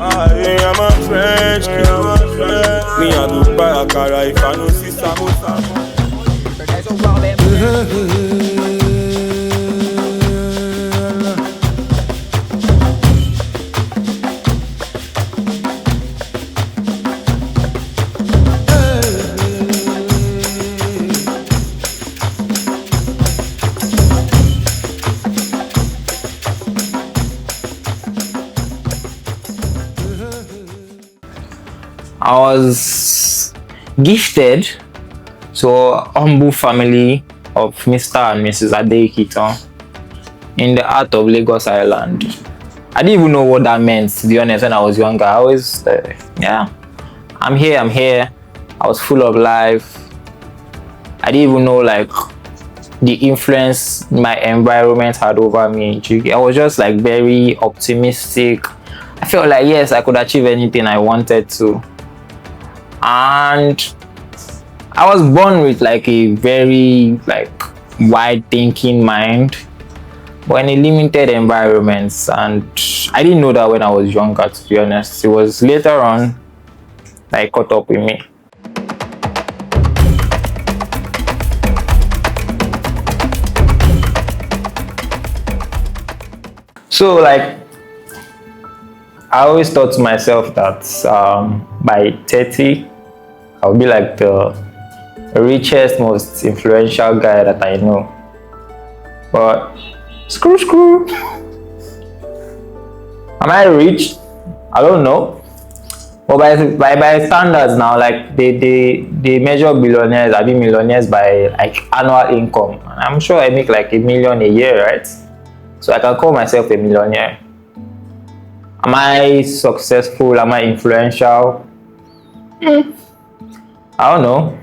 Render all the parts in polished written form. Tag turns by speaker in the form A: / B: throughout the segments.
A: I'm a French kid. Me a do buy a car if I no see samosa.
B: I was gifted to a humble family of Mr. and Mrs. Adekiton in the heart of Lagos Island. I didn't even know what that meant, to be honest, when I was younger. I always, I'm here. I was full of life. I didn't even know like the influence my environment had over me. I was just like very optimistic. I felt like yes, I could achieve anything I wanted to. And I was born with like a very like wide thinking mind, but in a limited environment, and I didn't know that when I was younger, to be honest. It was later on that it caught up with me. So like I always thought to myself that by 30 I'll be like the richest, most influential guy that I know. But screw. Am I rich? I don't know. But by standards now, like they measure billionaires, I mean millionaires by like annual income. And I'm sure I make like $1 million a year, right? So I can call myself a millionaire. Am I successful? Am I influential? I don't know.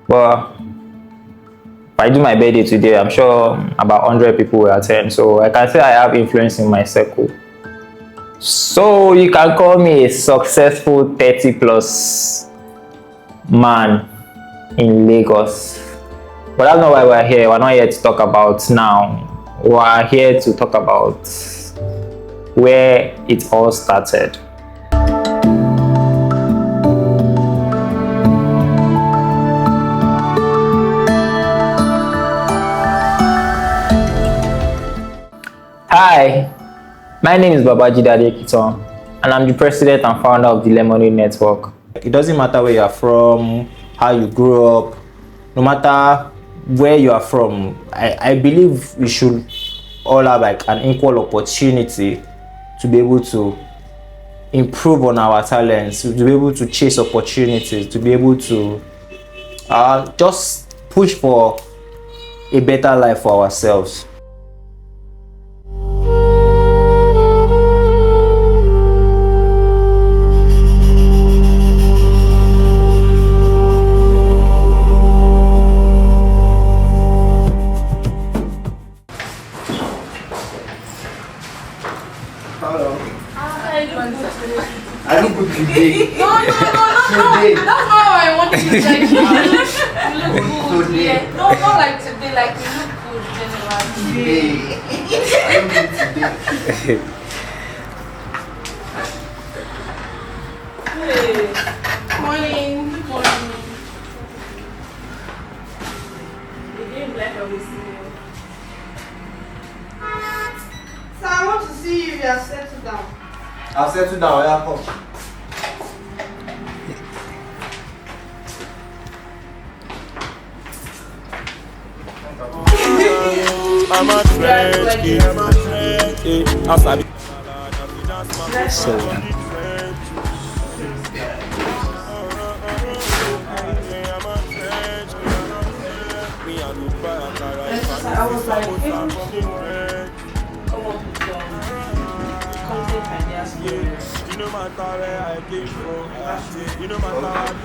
B: But if I do my birthday today, I'm sure about 100 people will attend. So I can say I have influence in my circle. So you can call me a successful 30+ man in Lagos. But that's not why we're here. We're not here to talk about now. We're here to talk about where it all started. Hi, my name is Babajide and I'm the president and founder of the Lemonade Network. It doesn't matter where you are from, how you grew up, no matter where you are from, I believe we should all have like an equal opportunity to be able to improve on our talents, to be able to chase opportunities, to be able to just push for a better life for ourselves.
C: I look good today.
D: No. That's not how I want to judge you. You look good. Yeah. No, not like today. Like you look good generally.
C: Today. I look good today.
D: Hey. Morning. Good morning. Again, like I will see you. So I want to see you. You are settled down.
C: I'll settle down. Yeah, come.
A: I'm a French kid.
B: So
D: I was like,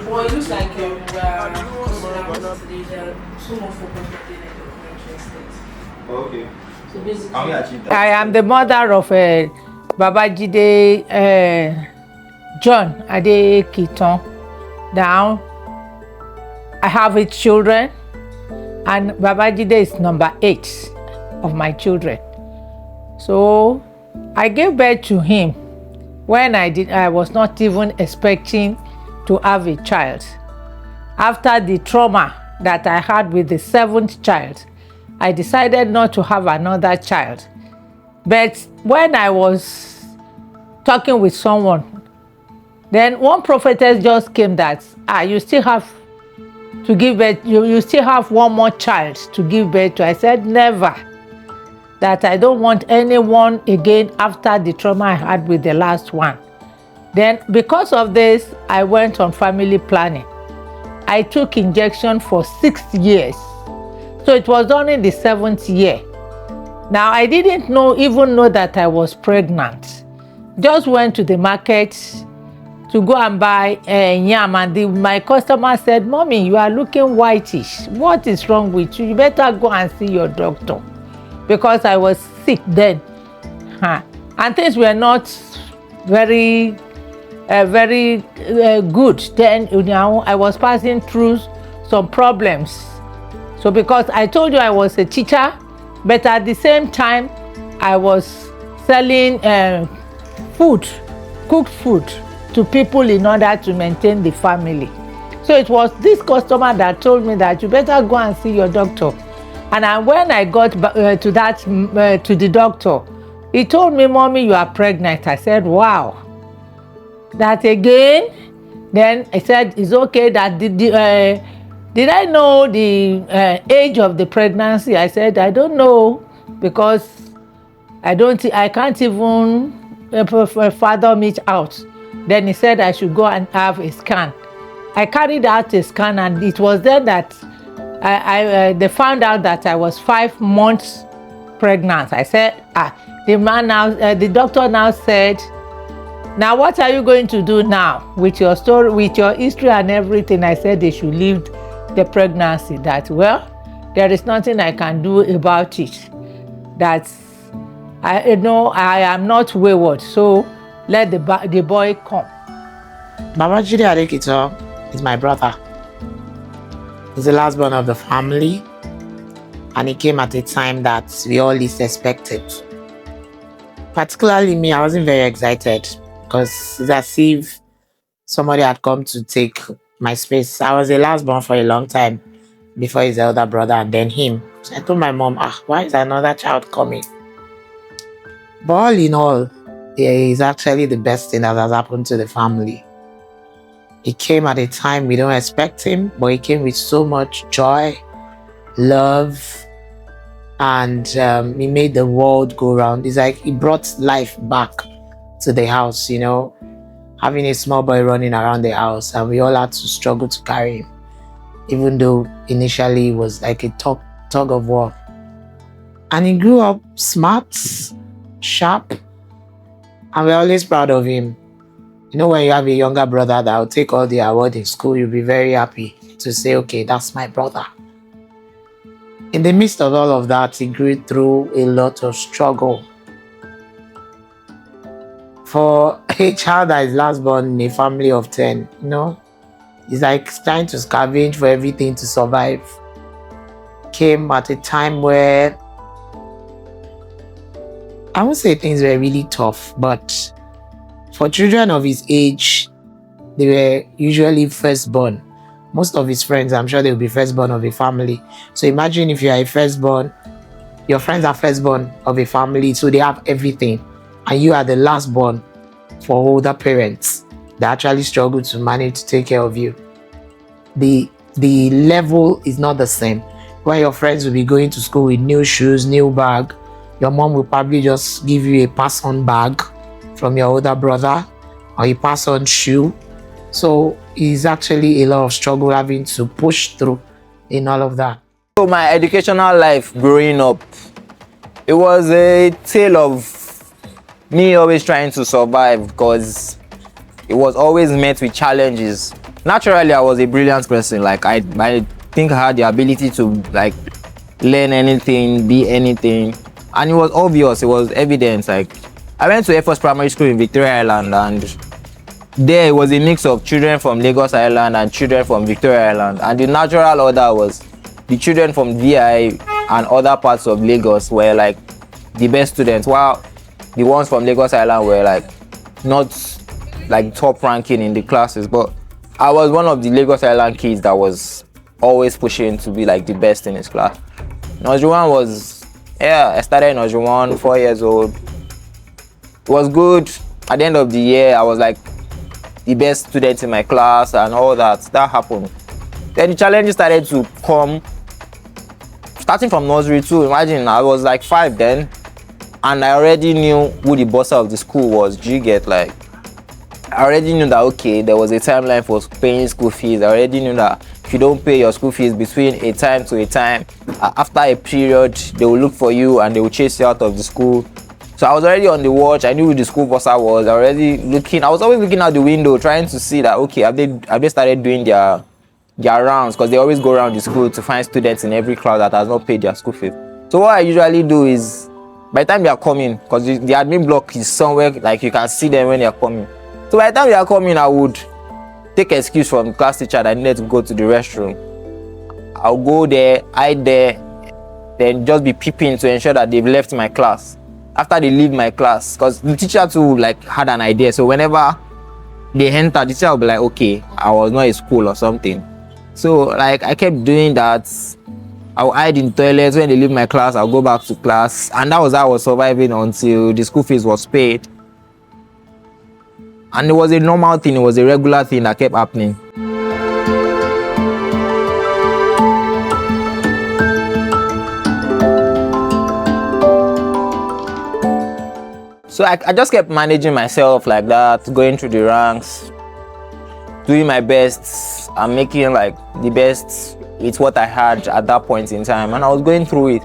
D: well, it looks like we are so much focused on
C: Okay.
D: So basically,
C: Can we achieve that?
E: I am the mother of Babajide John Adekiton. Now, I have 8 children, and Babajide is number 8 of my children. So, I gave birth to him when I was not even expecting to have a child. After the trauma that I had with the 7th child, I decided not to have another child. But when I was talking with someone, then one prophetess just came that, you still have to give birth, you still have one more child to give birth to. I said, never. That I don't want anyone again after the trauma I had with the last one. Then because of this, I went on family planning. I took injection for 6 years. So it was only the 7th year. Now I didn't even know that I was pregnant. Just went to the market to go and buy yam, and my customer said, "Mommy, you are looking whitish. What is wrong with you? You better go and see your doctor." Because I was sick then. And things were not very good. Then, I was passing through some problems. So because I told you I was a teacher, but at the same time, I was selling food, cooked food to people in order to maintain the family. So it was this customer that told me that you better go and see your doctor. And when I got to the doctor, he told me, "Mommy, you are pregnant." I said, "Wow." That again, then I said, "It's okay." That did I know the age of the pregnancy? I said, "I don't know, because I can't even fathom it out." Then he said I should go and have a scan. I carried out a scan, and it was then that they found out that I was 5 months pregnant. I said, the doctor now said, "Now what are you going to do now with your story, with your history and everything?" I said they should leave the pregnancy. That, well, there is nothing I can do about it. That I am not wayward, so let the boy come.
F: Babajide Adekito is my brother. He's the last born of the family, and he came at a time that we all least expected. Particularly me, I wasn't very excited, because it's as if somebody had come to take my space. I was the last born for a long time before his elder brother and then him. So I told my mom, why is another child coming? But all in all, it's actually the best thing that has happened to the family. He came at a time we don't expect him, but he came with so much joy, love, and he made the world go round. It's like he brought life back to the house, having a small boy running around the house, and we all had to struggle to carry him, even though initially it was like a tug of war. And he grew up smart, sharp, and we're always proud of him. When you have a younger brother that will take all the awards in school, you'll be very happy to say, okay, that's my brother. In the midst of all of that, he grew through a lot of struggle. For a child that is last born in a family of 10, it's like trying to scavenge for everything to survive. Came at a time where I won't say things were really tough, but for children of his age, they were usually firstborn. Most of his friends, I'm sure they will be firstborn of a family. So imagine if you are a firstborn, your friends are firstborn of a family, so they have everything, and you are the lastborn for older parents that actually struggle to manage to take care of you. The level is not the same. Where your friends will be going to school with new shoes, new bag, your mom will probably just give you a pass-on bag from your older brother, or a pass-on shoe. So it's actually a lot of struggle having to push through in all of that.
B: So my educational life growing up, it was a tale of me always trying to survive, because it was always met with challenges. Naturally, I was a brilliant person. Like I think I had the ability to learn anything, be anything, and it was obvious. It was evident. I went to Air Force Primary School in Victoria Island, and there it was a mix of children from Lagos Island and children from Victoria Island. And the natural order was the children from VI and other parts of Lagos were the best students, while the ones from Lagos Island were not like top ranking in the classes, but I was one of the Lagos Island kids that was always pushing to be like the best in his class. Nursery 1 was, I started in Nursery 1, 4 years old. It was good. At the end of the year, I was like the best student in my class and all that. That happened. Then the challenges started to come. Starting from Nursery 2, imagine I was like 5 then, and I already knew who the boss of the school was. Do you get, like, I already knew that, okay, there was a timeline for paying school fees. I already knew that if you don't pay your school fees between a time to a time, after a period, they will look for you and they will chase you out of the school. So I was already on the watch. I knew who the school bosser was. I was always looking out the window trying to see that, okay, have they started doing their rounds, because they always go around the school to find students in every class that has not paid their school fees. So what I usually do is, by the time they are coming, because the admin block is somewhere, like you can see them when they are coming. So by the time they are coming, I would take an excuse from the class teacher that I needed to go to the restroom. I'll go there, hide there, then just be peeping to ensure that they've left my class. After they leave my class, because the teacher too like had an idea, so whenever they enter, the teacher will be like, okay, I was not in school or something. So like I kept doing that. I'll hide in toilets. When they leave my class, I'll go back to class, and that was how I was surviving until the school fees was paid. And it was a normal thing, it was a regular thing that kept happening. So I just kept managing myself like that, going through the ranks, doing my best and making like the best with what I had at that point in time, and I was going through it.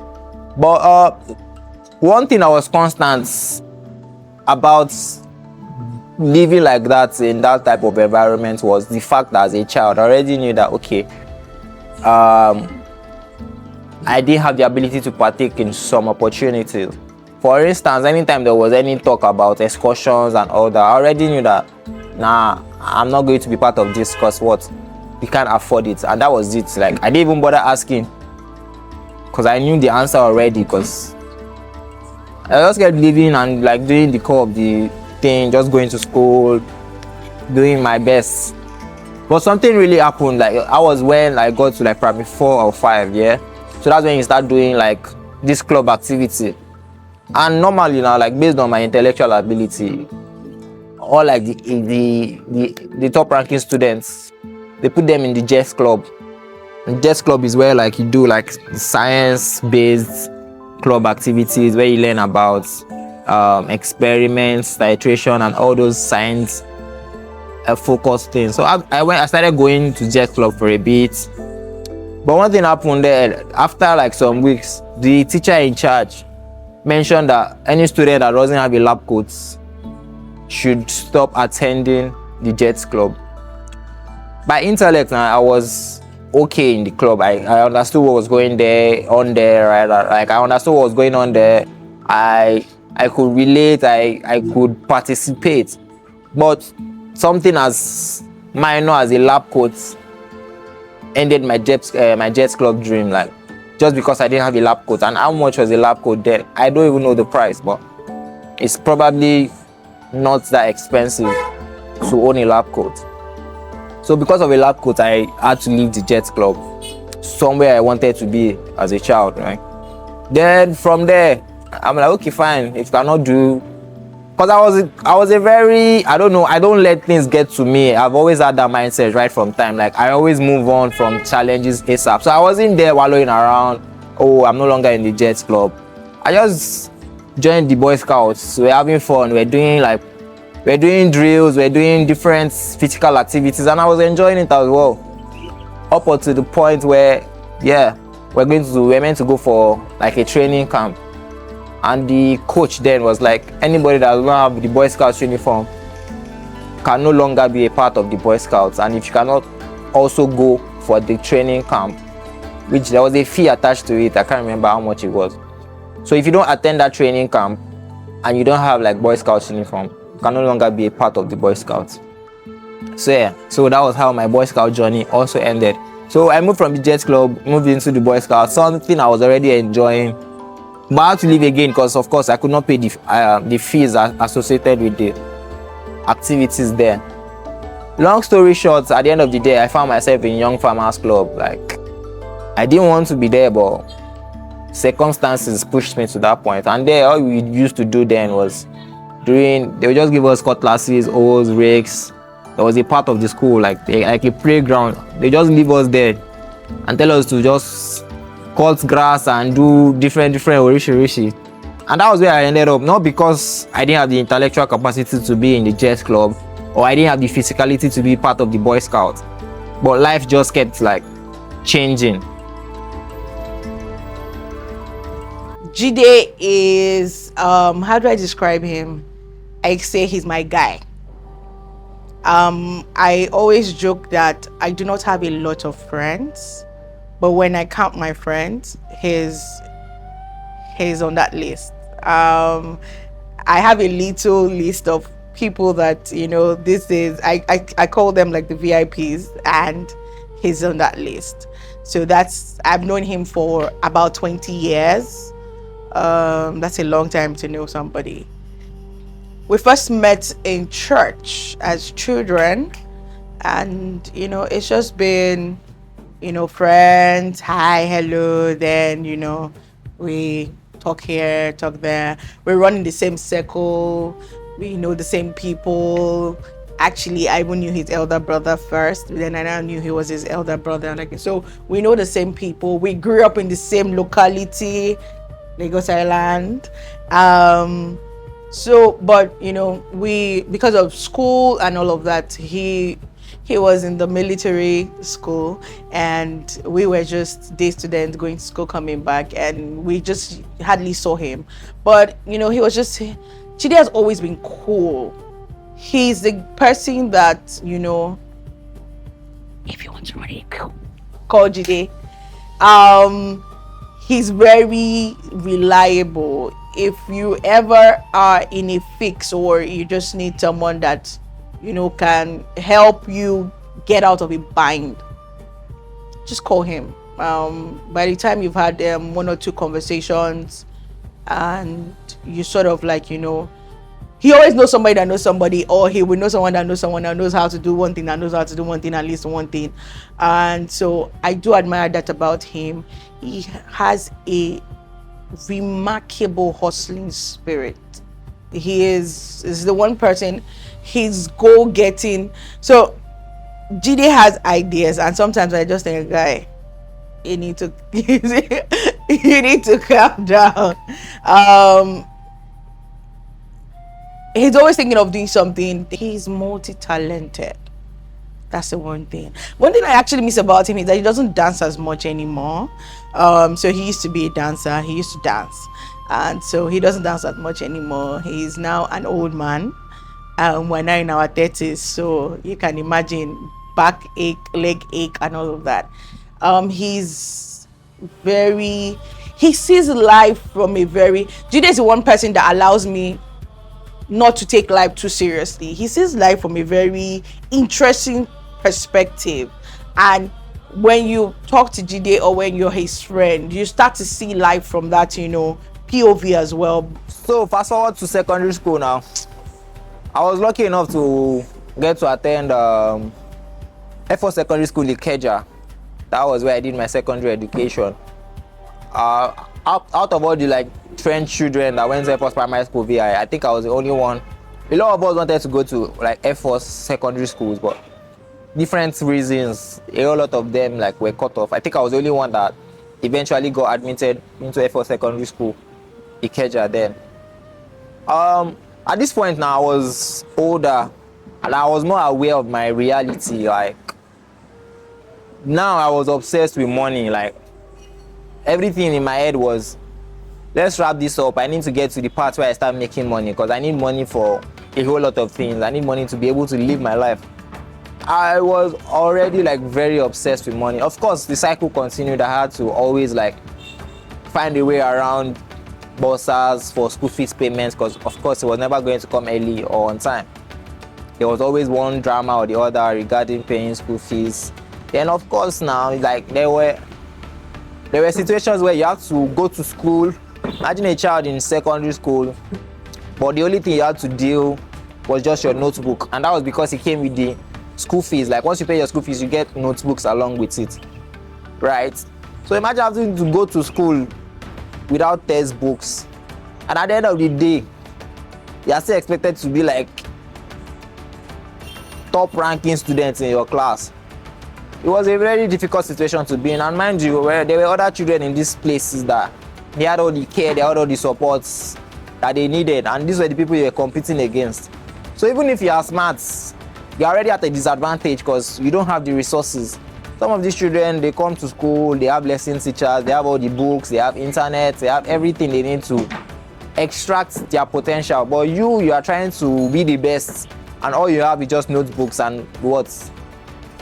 B: But one thing that was constant about living like that in that type of environment was the fact that as a child I already knew that, okay, I didn't have the ability to partake in some opportunities. For instance, anytime there was any talk about excursions and all that, I already knew that, nah, I'm not going to be part of this because what? We can't afford it. And that was it. Like, I didn't even bother asking because I knew the answer already, because I just kept living and like doing the core of the thing, just going to school, doing my best. But something really happened. Like, I was when I got to like primary 4 or 5, yeah. So that's when you start doing like this club activity. And normally now, like based on my intellectual ability, all like the top ranking students, they put them in the Jazz Club. And Jazz Club is where like you do like science-based club activities where you learn about experiments, titration, and all those science focused things. So I started going to Jazz Club for a bit. But one thing happened there. After like some weeks, the teacher in charge mentioned that any student that doesn't have a lab coat should stop attending the Jets Club. By intellect, I was okay in the club. I understood what was going on there, right? Like I understood what was going on there. I could relate. I could participate. But something as minor as a lab coat ended my Jets Club dream. Like, just because I didn't have a lab coat. And how much was a lab coat then? I don't even know the price, but it's probably not that expensive to own a lab coat. So because of a lab coat, I had to leave the Jets Club, somewhere I wanted to be as a child, right? Then from there, I'm like, okay, fine. If I cannot do, because I was a very, I don't know, I don't let things get to me. I've always had that mindset right from time. Like, I always move on from challenges ASAP. So I wasn't there wallowing around, oh, I'm no longer in the Jets Club. I just joined the Boy Scouts. We're having fun. We're doing drills. We're doing different physical activities. And I was enjoying it as well. Up until the point where, yeah, we're meant to go for like a training camp. And the coach then was like, anybody that does not have the Boy Scouts uniform can no longer be a part of the Boy Scouts. And if you cannot also go for the training camp, which there was a fee attached to it, I can't remember how much it was. So if you don't attend that training camp and you don't have like Boy Scouts uniform, you can no longer be a part of the Boy Scouts. So yeah, so that was how my Boy Scout journey also ended. So I moved from the Jets Club, moved into the Boy Scouts, something I was already enjoying. But I had to leave again because, of course, I could not pay the fees associated with activities there. Long story short, at the end of the day, I found myself in Young Farmers Club. Like, I didn't want to be there, but circumstances pushed me to that point. And there, all we used to do then was they would just give us cutlasses, hoes, rakes. There was a part of the school, like a playground. They just leave us there and tell us to just cut grass and do different orishi. And that was where I ended up, not because I didn't have the intellectual capacity to be in the jazz club, or I didn't have the physicality to be part of the Boy Scouts, but life just kept like changing.
G: Jide is how do I describe him? I say he's my guy. I always joke that I do not have a lot of friends, but when I count my friends, he's on that list. I have a little list of people that, you know, this is I call them like the VIPs, and he's on that list. So I've known him for about 20 years. That's a long time to know somebody. We first met in church as children, and you know, it's just been, you know, friends, hi, hello, then, you know, we talk here, talk there. We run in the same circle, we know the same people. Actually, I even knew his elder brother first, then I now knew he was his elder brother. Like, so we know the same people. We grew up in the same locality, Lagos Island. So, but you know, because of school and all of that, he was in the military school, and we were just day students going to school, coming back, and we just hardly saw him. But you know, Chide has always been cool. He's the person that, you know, if you want to run it, call Jide. He's very reliable. If you ever are in a fix, or you just need someone that, you know, can help you get out of a bind, just call him. By the time you've had one or two conversations, and you sort of like, you know, he always knows somebody that knows somebody, or he will know someone that knows how to do one thing, that knows how to do one thing, at least one thing. And so I do admire that about him. He has a remarkable hustling spirit. He is the one person, he's goal-getting. So Jide has ideas, and sometimes I just think, guy, you need to you need to calm down. He's always thinking of doing something. He's multi-talented. That's the one thing. One thing I actually miss about him is that he doesn't dance as much anymore. So he used to be a dancer. He used to dance, and so he doesn't dance that much anymore. He's now an old man. We're now in our 30s, so you can imagine back ache, leg ache, and all of that. He sees life from a very. Jide is the one person that allows me not to take life too seriously. He sees life from a very interesting perspective, and when you talk to Jide, or when you're his friend, you start to see life from that, you know, POV as well.
B: So fast forward to secondary school now. I was lucky enough to get to attend F4 Secondary School in Ikeja. That was where I did my secondary education. Out of all the like trained children that went to F4 Primary School VI, I think I was the only one. A lot of us wanted to go to like F4 secondary schools, but different reasons, a whole lot of them like were cut off. I think I was the only one that eventually got admitted into F4 Secondary School, Ikeja then. At this point now, I was older and I was more aware of my reality. Like, now I was obsessed with money. Like, everything in my head was, let's wrap this up. I need to get to the part where I start making money, because I need money for a whole lot of things. I need money to be able to live my life. I was already like very obsessed with money. Of course, the cycle continued. I had to always like find a way around bursars for school fees payments, because of course it was never going to come early or on time. There was always one drama or the other regarding paying school fees. Then of course now, like there were situations where you have to go to school. Imagine a child in secondary school, but the only thing you have to deal was just your notebook, and that was because it came with the school fees. Like once you pay your school fees, you get notebooks along with it, right? So imagine having to go to school without textbooks, and at the end of the day, you are still expected to be like top ranking students in your class. It was a very difficult situation to be in, and mind you, there were other children in these places that they had all the care, they had all the supports that they needed, and these were the people you were competing against. So even if you are smart, you're already at a disadvantage because you don't have the resources. Some of these children, they come to school, they have lesson teachers, they have all the books, they have internet, they have everything they need to extract their potential, but you are trying to be the best, and all you have is just notebooks and what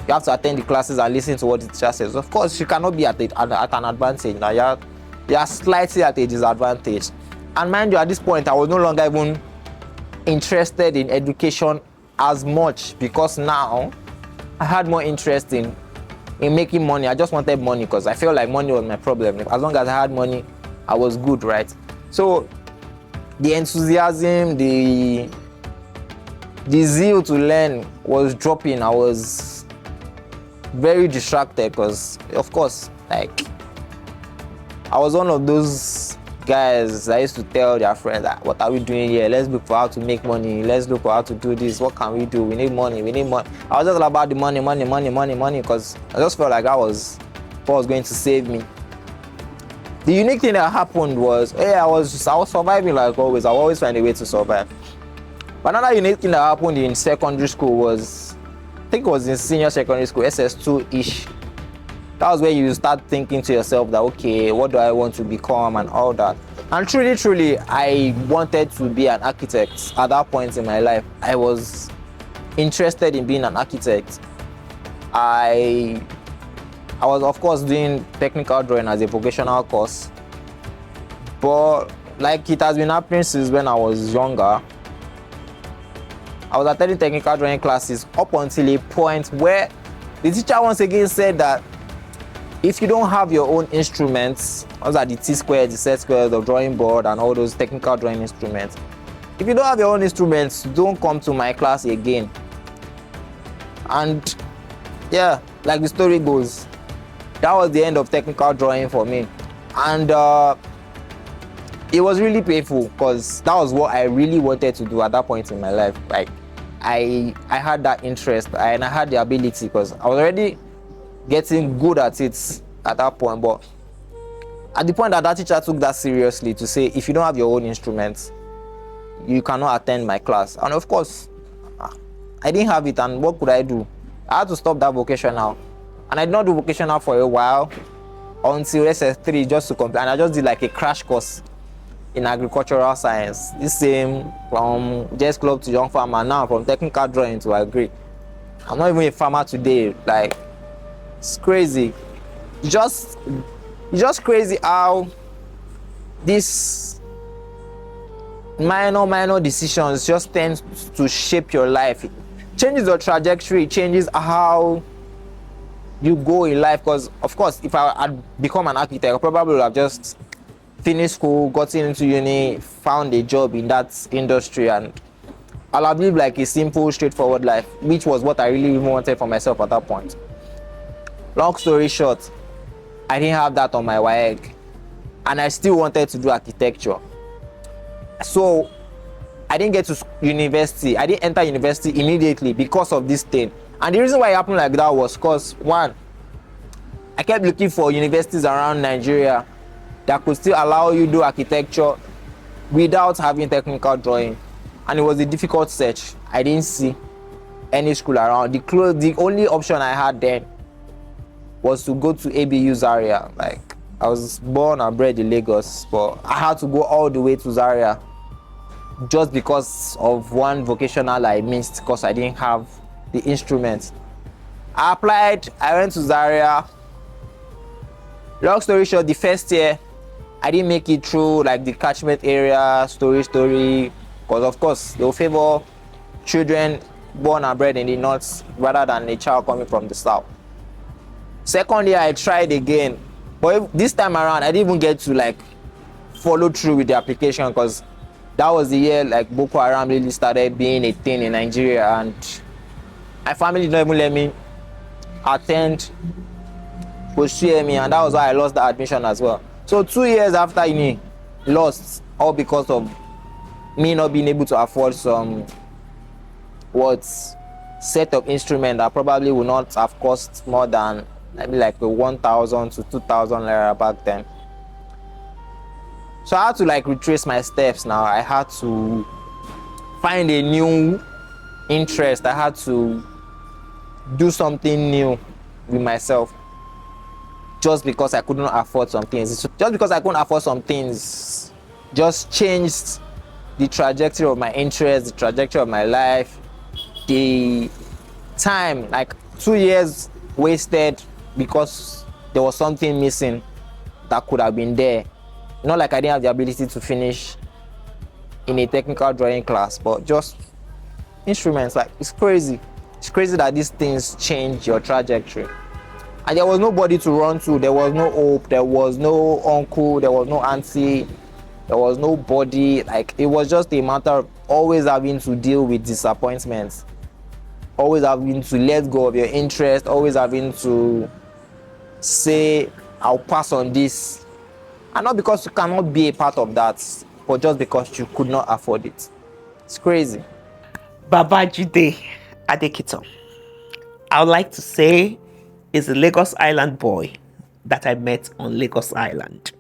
B: you have to attend the classes and listen to what the teacher says. Of course, you cannot be at an advantage. Now you are slightly at a disadvantage. And mind you, at this point I was no longer even interested in education as much, because now I had more interest in making money. I just wanted money because I felt like money was my problem. As long as I had money, I was good, right? So the enthusiasm, the zeal to learn was dropping. I was very distracted because, of course, like I was one of those guys that used to tell their friends that, what are we doing here? Let's look for how to make money. Let's look for how to do this. What can we do? We need money. We need money. I was just all about the money, because I just felt like that was what was going to save me. The unique thing that happened was, I was surviving like always. I always find a way to survive. But another unique thing that happened in secondary school was, I think it was in senior secondary school, SS2-ish. That was where you start thinking to yourself that, okay, what do I want to become and all that. And truly, I wanted to be an architect at that point in my life. I was interested in being an architect. I was, of course, doing technical drawing as a vocational course. But like it has been happening since when I was younger, I was attending technical drawing classes up until a point where the teacher once again said that if you don't have your own instruments, those are the T-squares, the Z-squares, the drawing board, and all those technical drawing instruments. If you don't have your own instruments, don't come to my class again. And yeah, like the story goes, that was the end of technical drawing for me. And it was really painful because that was what I really wanted to do at that point in my life. Like I had that interest and I had the ability because I was already getting good at it at that point. But at the point that teacher took that seriously to say, if you don't have your own instruments, you cannot attend my class. And of course, I didn't have it, and what could I do? I had to stop that vocational. And I did not do vocational for a while until SS3 just to complete. And I just did like a crash course in agricultural science. This same from Jazz Club to Young Farmer, now from technical drawing to agri. I'm not even a farmer today. Like, it's crazy. It's just crazy how these minor decisions just tend to shape your life. It changes your trajectory, it changes how you go in life. Because of course, if I had become an architect, I probably would have just finished school, gotten into uni, found a job in that industry, and I'll have lived like a simple, straightforward life, which was what I really wanted for myself at that point. Long story short, I didn't have that on my WAEC, and I still wanted to do architecture. So I didn't get to university. I didn't enter university immediately because of this thing. And the reason why it happened like that was because, one, I kept looking for universities around Nigeria that could still allow you to do architecture without having technical drawing. And it was a difficult search. I didn't see any school around. The only option I had then was to go to ABU Zaria. Like, I was born and bred in Lagos, but I had to go all the way to Zaria just because of one vocational I missed because I didn't have the instruments. I applied, I went to Zaria. Long story short, the first year I didn't make it through like the catchment area, story, because of course they will favor children born and bred in the north rather than a child coming from the south. Second year I tried again, but this time around I didn't even get to like follow through with the application because that was the year like Boko Haram really started being a thing in Nigeria, and my family didn't even let me attend pursue me, and that was why I lost the admission as well. So 2 years after uni, lost, all because of me not being able to afford some set of instrument that probably would not have cost more than maybe like 1,000 to 2,000 naira back then. So I had to like retrace my steps now. I had to find a new interest. I had to do something new with myself. Just because I couldn't afford some things. Just because I couldn't afford some things just changed the trajectory of my interest, the trajectory of my life, the time, like 2 years wasted because there was something missing that could have been there. Not like I didn't have the ability to finish in a technical drawing class, but just instruments. Like, it's crazy. It's crazy that these things change your trajectory. And there was nobody to run to. There was no hope. There was no uncle. There was no auntie. There was nobody. Like, it was just a matter of always having to deal with disappointments. Always having to let go of your interest. Always having to say, I'll pass on this. And not because you cannot be a part of that, but just because you could not afford it. It's crazy.
H: Babajide Adekito, I would like to say, is a Lagos Island boy that I met on Lagos Island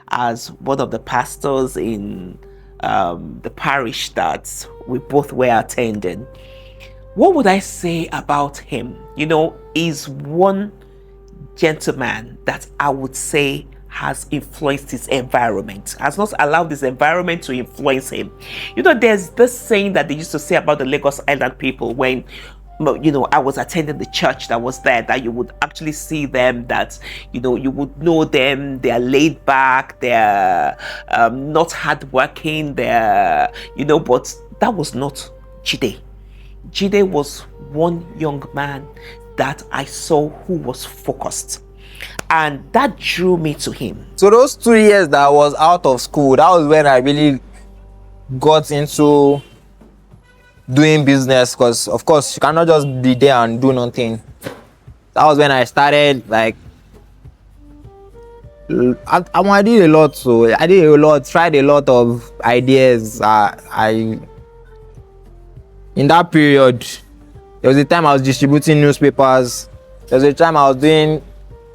H: as one of the pastors in the parish that we both were attending. What would I say about him? You know, he's one gentleman that I would say has influenced his environment, has not allowed his environment to influence him. You know, there's this saying that they used to say about the Lagos Island people when, you know, I was attending the church that was there, that you would actually see them, that, you know, you would know them, they're laid back, they're not hardworking, they're, you know, but that was not Jide. Jide was one young man that I saw who was focused. And that drew me to him.
B: So those 2 years that I was out of school, that was when I really got into doing business, because of course you cannot just be there and do nothing. That was when I started, like, I did a lot. So I did a lot, tried a lot of ideas. In that period, there was a time I was distributing newspapers. There was a time I was doing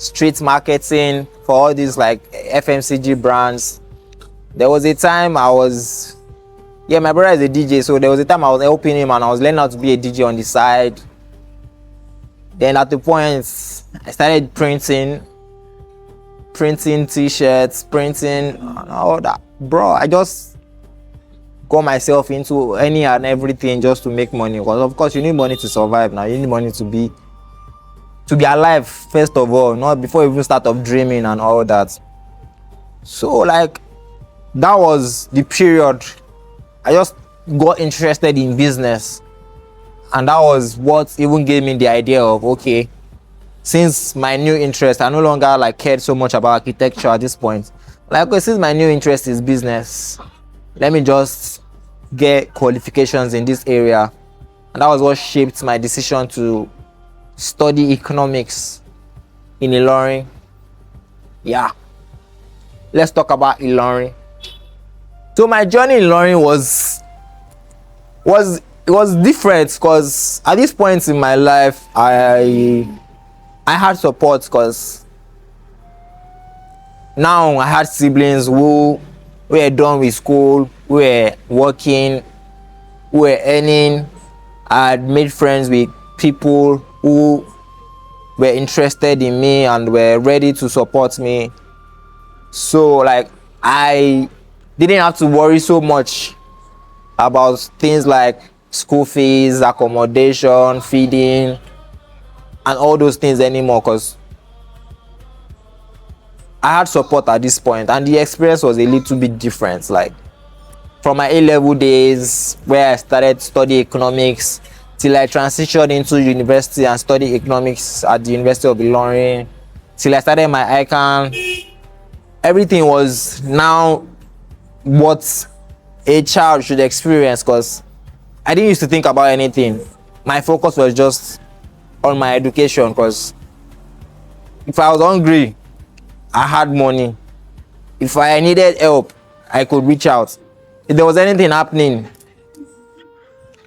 B: street marketing for all these like FMCG brands. There was a time I was, my brother is a DJ, so there was a time I was helping him and I was learning how to be a DJ on the side. Then at the point, I started printing t-shirts, printing and all that. Bro, I just got myself into any and everything just to make money. Because of course you need money to survive now. You need money to be alive, first of all, not before you even start off dreaming and all that. So like, that was the period I just got interested in business. And that was what even gave me the idea of, okay, since my new interest, I no longer like cared so much about architecture at this point. Like, okay, since my new interest is business, let me just get qualifications in this area. And that was what shaped my decision to study economics in Ilorin. Yeah, let's talk about Ilorin. So my journey in Ilorin was different, because at this point in my life I had support, because now I had siblings who were done with school, who were working, who were earning. I had made friends with people who were interested in me and were ready to support me. So like, I didn't have to worry so much about things like school fees, accommodation, feeding, and all those things anymore, because I had support at this point, and the experience was a little bit different. Like, from my A-level days where I started studying economics till I transitioned into university and studied economics at the University of Ilorin, till I started my ICANN, everything was now what a child should experience, because I didn't used to think about anything. My focus was just on my education, because if I was hungry, I had money. If I needed help, I could reach out. If there was anything happening,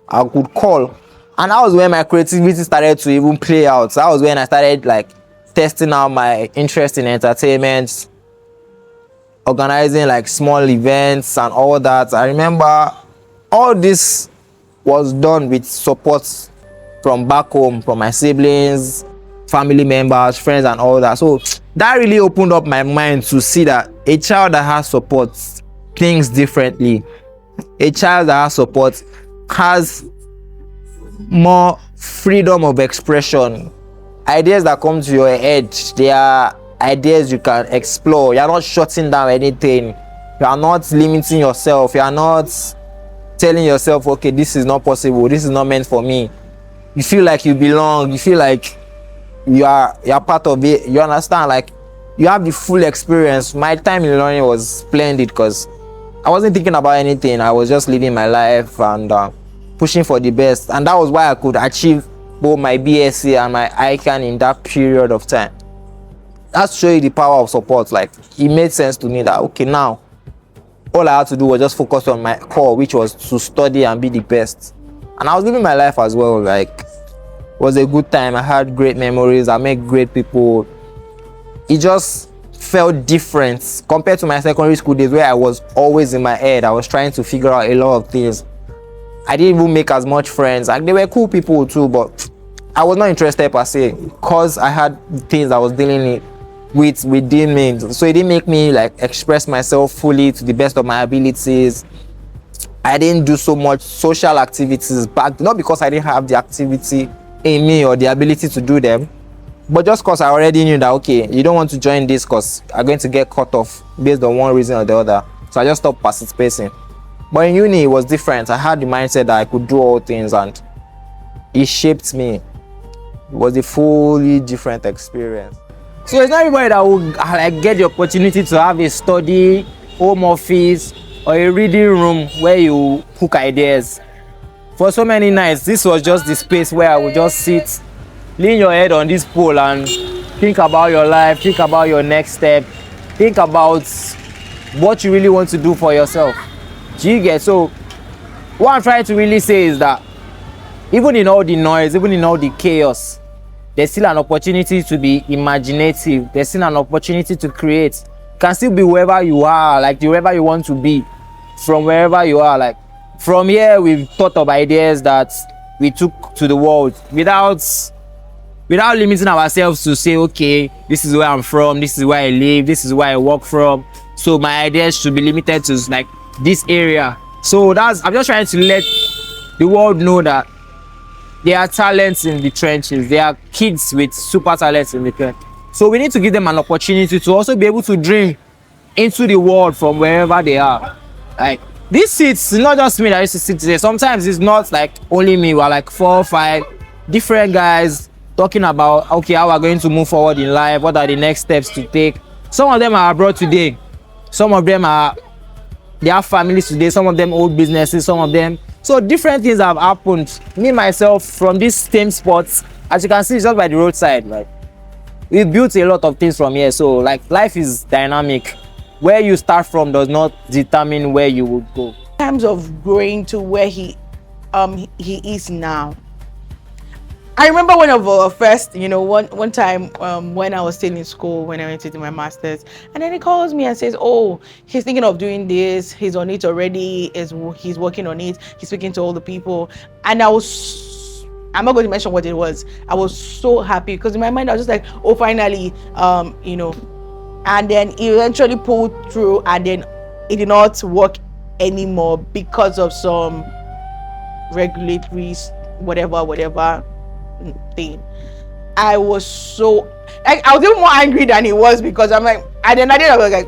B: I could call. And that was when my creativity started to even play out. That was when I started like testing out my interest in entertainment, organizing like small events and all that. I remember all this was done with support from back home, from my siblings, family members, friends and all that. So that really opened up my mind to see that a child that has support thinks differently. A child that has support has more freedom of expression. Ideas that come to your head, they are ideas you can explore. You are not shutting down anything. You are not limiting yourself. You are not telling yourself, okay, this is not possible, this is not meant for me. You feel like you belong. You feel like you are part of it. You understand? Like you have the full experience. My time in learning was splendid because I wasn't thinking about anything. I was just living my life and pushing for the best. And that was why I could achieve both my BSc and my ICANN in that period of time. That's show you the power of support. Like it made sense to me that okay, now all I had to do was just focus on my core, which was to study and be the best. And I was living my life as well. Like it was a good time. I had great memories. I met great people. It just felt different compared to my secondary school days where I was always in my head. I was trying to figure out a lot of things. I didn't even make as much friends. Like they were cool people too, but I was not interested per se because I had things I was dealing with within me. So it didn't make me like express myself fully to the best of my abilities. I didn't do so much social activities back, not because I didn't have the activity in me or the ability to do them, but just because I already knew that okay, you don't want to join this because you're going to get cut off based on one reason or the other. So I just stopped participating. But in uni, it was different. I had the mindset that I could do all things and it shaped me. It was a fully different experience. So it's not everybody that will like get the opportunity to have a study, home office, or a reading room where you cook ideas. For so many nights, this was just the space where I would just sit, lean your head on this pole and think about your life, think about your next step, think about what you really want to do for yourself. Do you get? So what I'm trying to really say is that even in all the noise, even in all the chaos, there's still an opportunity to be imaginative. There's still an opportunity to create. You can still be wherever you are, like wherever you want to be, from wherever you are. Like from here, we've thought of ideas that we took to the world without limiting ourselves to say, okay, this is where I'm from, this is where I live, this is where I work from. So my ideas should be limited to like this area. So I'm just trying to let the world know that there are talents in the trenches. There are kids with super talents in the trenches. So we need to give them an opportunity to also be able to dream into the world from wherever they are. Like these seats, not just me that used to sit there. Sometimes it's not like only me. We're like 4 or 5 different guys talking about okay, how we're going to move forward in life. What are the next steps to take? Some of them are abroad today. Some of them they have families today. Some of them old businesses. Some of them. So different things have happened. Me myself from this same spot, as you can see, it's just by the roadside. Like we built a lot of things from here. So like life is dynamic. Where you start from does not determine where you will go.
G: In terms of growing to where he is now, I remember one of our first, one time when I was still in school, when I went to do my master's, and then he calls me and says, oh, he's thinking of doing this, he's on it already, he's working on it, he's speaking to all the people. And I'm not going to mention what it was. I was so happy because in my mind I was just like, oh, finally, and then he eventually pulled through, and then it did not work anymore because of some regulatory whatever thing. I was so I was even more angry than he was because I'm like, and then I was like,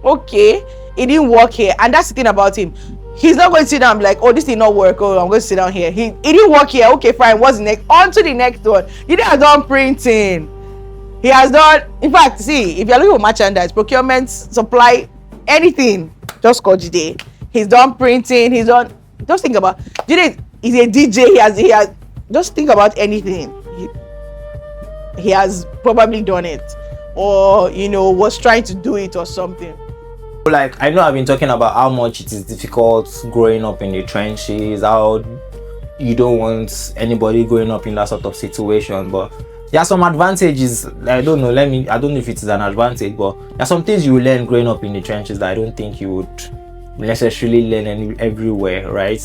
G: okay, it didn't work here. And that's the thing about him. He's not going to sit down and be like, oh, this did not work, oh, I'm going to sit down here. It didn't work here. Okay, fine, what's next? On to the next one. He has done printing. He has done, in fact, see, if you're looking for merchandise, procurement, supply, anything, just call Jide. he's done printing, he's done. Just think about. Jide is a DJ. He has. Just think about anything. He has probably done it, or was trying to do it or something.
B: Like, I know I've been talking about how much it is difficult growing up in the trenches, how you don't want anybody growing up in that sort of situation, but there are some advantages. I don't know if it is an advantage, but there are some things you will learn growing up in the trenches that I don't think you would necessarily learn everywhere, right?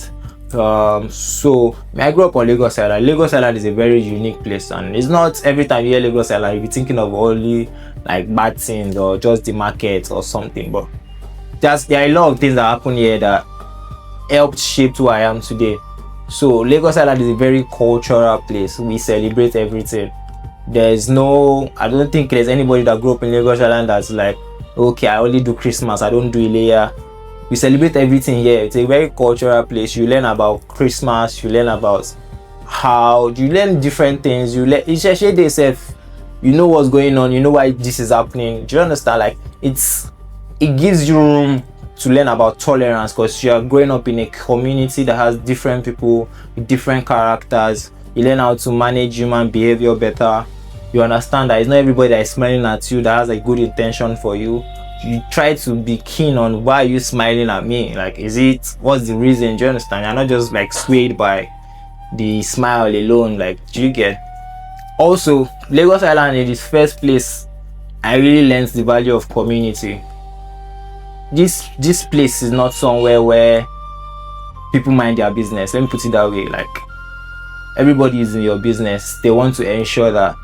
B: So I grew up on Lagos Island. Lagos Island is a very unique place, and it's not every time you hear Lagos Island you'll be thinking of only like bad things or just the market or something, but there are a lot of things that happen here that helped shape who I am today. So Lagos Island is a very cultural place. We celebrate everything. I don't think there's anybody that grew up in Lagos Island that's like, okay, I only do Christmas, I don't do Ileya. We celebrate everything here. It's a very cultural place. You learn about Christmas, you learn about you learn different things. You learn yourself, you know what's going on, you know why this is happening. Do you understand? Like, it gives you room to learn about tolerance, because you are growing up in a community that has different people with different characters. You learn how to manage human behavior better. You understand that it's not everybody that is smiling at you that has a good intention for you. You try to be keen on why are you smiling at me, like, what's the reason? Do you understand? You're not just like swayed by the smile alone. Like, do you get? Also, Lagos Island is the first place I really learned the value of community. This place is not somewhere where people mind their business. Let me put it that way. Like, everybody is in your business. They want to ensure that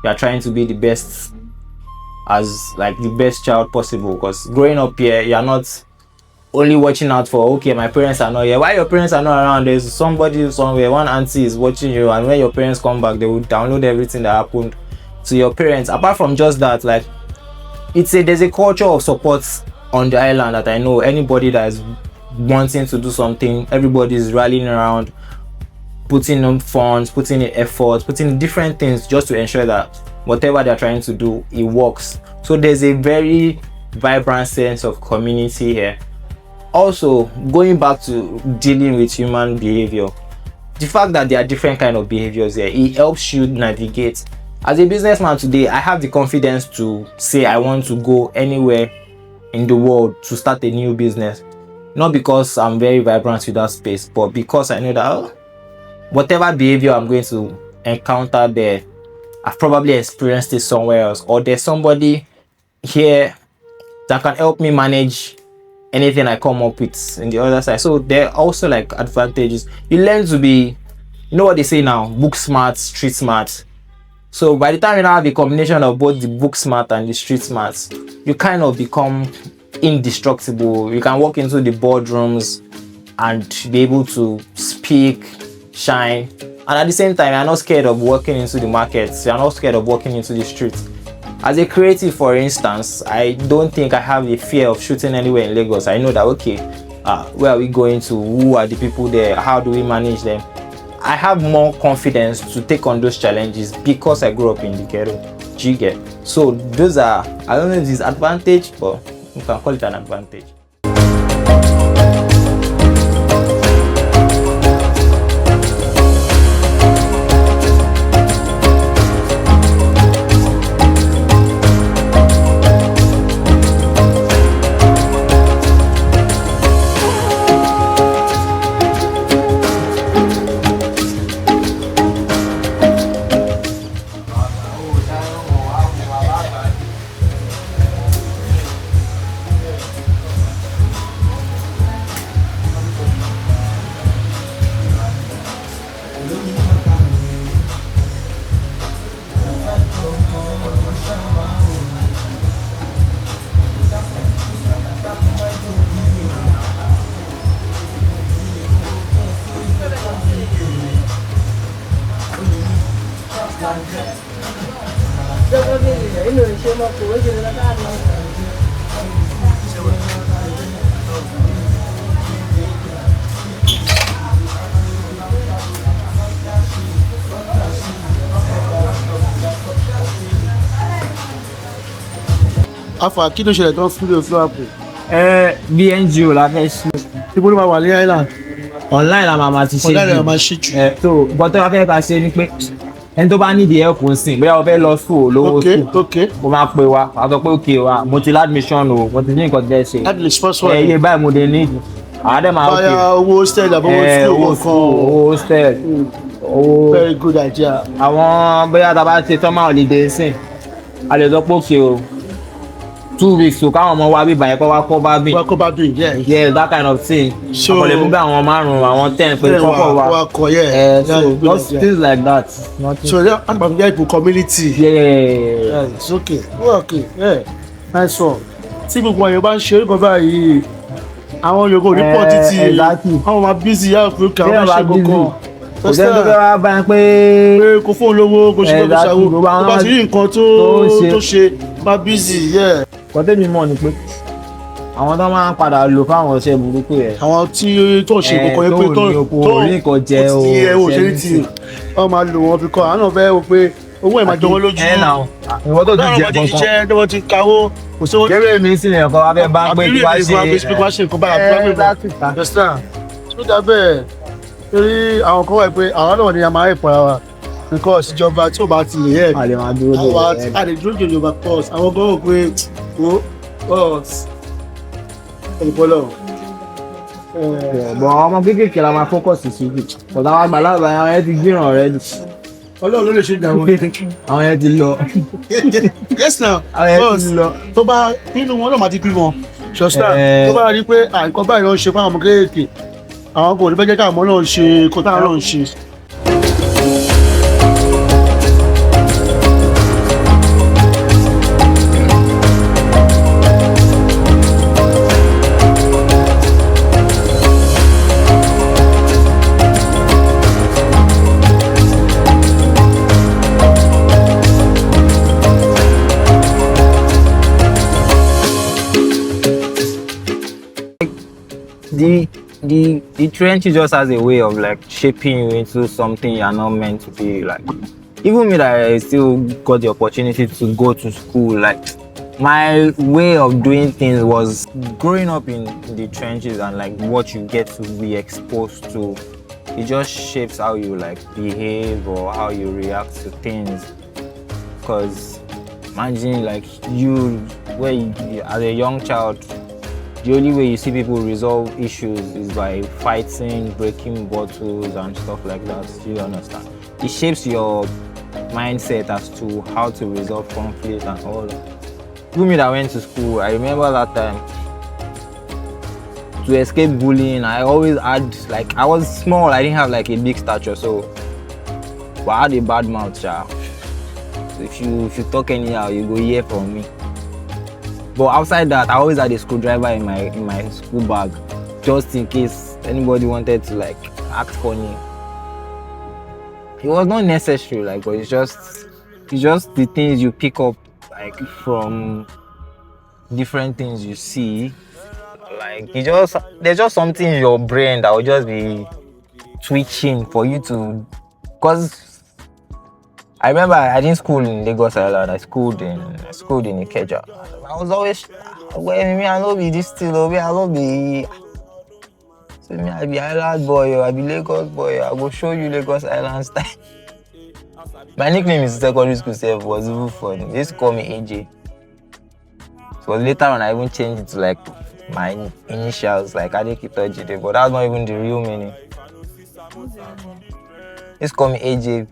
B: you are trying to be the best child possible, because growing up here, you are not only watching out for, okay, my parents are not here. Why your parents are not around? There's somebody somewhere, one auntie is watching you, and when your parents come back, they will download everything that happened to your parents. Apart from just that, like, there's a culture of support on the island that I know. Anybody that is wanting to do something, everybody is rallying around, putting in funds, putting in effort, putting in different things just to ensure that whatever they're trying to do, it works. So there's a very vibrant sense of community here. Also, going back to dealing with human behavior, the fact that there are different kind of behaviors here, it helps you navigate. As a businessman today, I have the confidence to say I want to go anywhere in the world to start a new business. Not because I'm very vibrant with that space, but because I know that whatever behavior I'm going to encounter there, I've probably experienced it somewhere else, or there's somebody here that can help me manage anything I come up with in the other side. So there are also like advantages. You learn to be, you know what they say now, book smart, street smart. So by the time you now have a combination of both the book smart and the street smart, you kind of become indestructible. You can walk into the boardrooms and be able to speak, shine, and at the same time you're not scared of walking into the markets, you're not scared of walking into the streets. As a creative, for instance, I don't think I have a fear of shooting anywhere in Lagos. I know that, okay, where are we going to, who are the people there, how do we manage them? I have more confidence to take on those challenges because I grew up in the ghetto. Do you get? So those are, I don't know if it's advantage, but you can call it an advantage.
C: Afa, kí ló ṣẹlẹ̀ tó ń fún mi ò fún àpò?
B: BNGO la fẹ́ ṣe.
I: Ibo ló máa wà ní island?
B: online la máa ti ṣe
I: Online la máa ṣe jù.
B: so nǹkan tó bá fẹ́ ká ṣe ni pé ẹni tó bá nídìí help ń sìn bóyá o fẹ́ lọ school lówó school mo máa pè wá a sọ pé òkè wa mo ti admission o mo ti ní nǹkan tẹ́ ṣe
I: Láti lè sponsor ẹ̀.
B: iye báyìí mo dé ní àádẹ́ máa òkè
I: Báyà owó hostel àbọ̀ owó school
B: owó hostel owó
I: very good idea.
B: àwọn bóyá tá a bá ṣe summer holiday sìn a lè sọ pé òkè o 2 weeks o káwọn ọmọ wa bíbá yẹn kọ́ wá kọ́ bá bí
I: Wá kó bá dùn yẹ́.
B: yeah that kind of thing
I: So-
B: àkọlẹ̀ mú bí àwọn márùn-ún àwọn 10 pé kọ́kọ́ wa
I: Wá kọ̀ yẹ́.
B: so just things like that. Nothing.
I: So yeah, I'm going to community.
B: Yeah.
I: It's okay. Okay. Yeah. Nice one. Tí gbogbo àyè bá ń ṣe orúkọ báyìí, àwọn yòókù report ti
B: exactly.
I: àwọn máa busy yá pé kí àwọn ṣe kọ̀ọ̀kan.
B: kò sẹ́ni tó fẹ́ wá bá yẹn pé
I: Pé kò fóun lówó, kò ṣe kò ṣàwó.
B: gbogbo àwọn
I: Tó bá ti rí nǹkan tó ṣe, máa busy. Yeah.
B: kọ́tẹ́mi mọ̀ ni pé àwọn tó máa ń padà lò fáwọn ọṣẹ burúkú yẹn.
I: Àwọn tí tó ṣe kọ̀ọ̀kan yẹn pé
B: tó ní oko orí nǹkan jẹ o
I: ti ẹ òṣèré tí wọ́n máa lò wọ́n fi kọ́ àwọn náà fẹ́ wò pé owó ẹ̀ máa jọ wọ́n lójú.
B: ìwọ tó ti jẹ
I: Láwọn ti ṣiṣẹ́ tó wọ́n ti kawó kò sówó.
B: kéré mi sí ni ẹ̀kọ́ wa fẹ́ bá ń pé kí wá ṣe
I: nǹkan báyà understand so that bẹ́ẹ̀ torí àwọn kan wà pé àwọn náà ni a máa help ara wa because ìjọba tí ò bá ti lè help
B: a lè máa dúró dè
I: àwọn
B: ẹ́.
I: a lè dúró dè ìjọba cause àwọn kan wò pé o us olùkọ́lọ̀
B: bọ̀ àwọn ọmọ kéékèèké la máa focus sí jù ọ̀tá wa gbàlagbà àwọn yẹn ti gbìràn rẹ jù
I: Ọlọ́run ló lè ṣe ìdáwọ́.
B: àwọn yẹn ti lọ.
I: Yes now
B: àwọn yẹn
I: cause
B: ti lọ.
I: tó bá nínú wọn náà máa ti bímọ ṣọ́sítà tó bá rí pé nǹkan báyìí ló ń ṣe fún àwọn ọmọ kéékèèké àwọn kò ní fẹ́ jẹ́ káwọn ọmọ náà ṣe nǹkan táwọn náà ń ṣe.
B: The trenches just has a way of like shaping you into something you're not meant to be. Like even me that I still got the opportunity to go to school, like my way of doing things was growing up in the trenches and like what you get to be exposed to. It just shapes how you like behave or how you react to things. Cause imagine like you, where you, as a young child, the only way you see people resolve issues is by fighting, breaking bottles and stuff like that. Do you understand? It shapes your mindset as to how to resolve conflict and all that. Even me that went to school, I remember that time, to escape bullying, I always had, like, I was small, I didn't have like a big stature, so but I had a bad mouth, yeah. So if you talk anyhow, you go hear from me. But outside that, I always had a screwdriver in my school bag, just in case anybody wanted to like act funny. It was not necessary, like, but it's just the things you pick up like from different things you see. Like there's just something in your brain that will just be twitching for you to, cause I remember I didn't school in Lagos Island. I schooled in Ikeja. I was always, well, me I no be this still, me I no be. So me I be Island boy, or I be Lagos boy. I go show you Lagos Island style. My nickname in secondary school self was even funny. They used to call me AJ. So later on I even changed it to like my initials, like Adekitoji, but that's not even the real meaning. They used to call me AJ.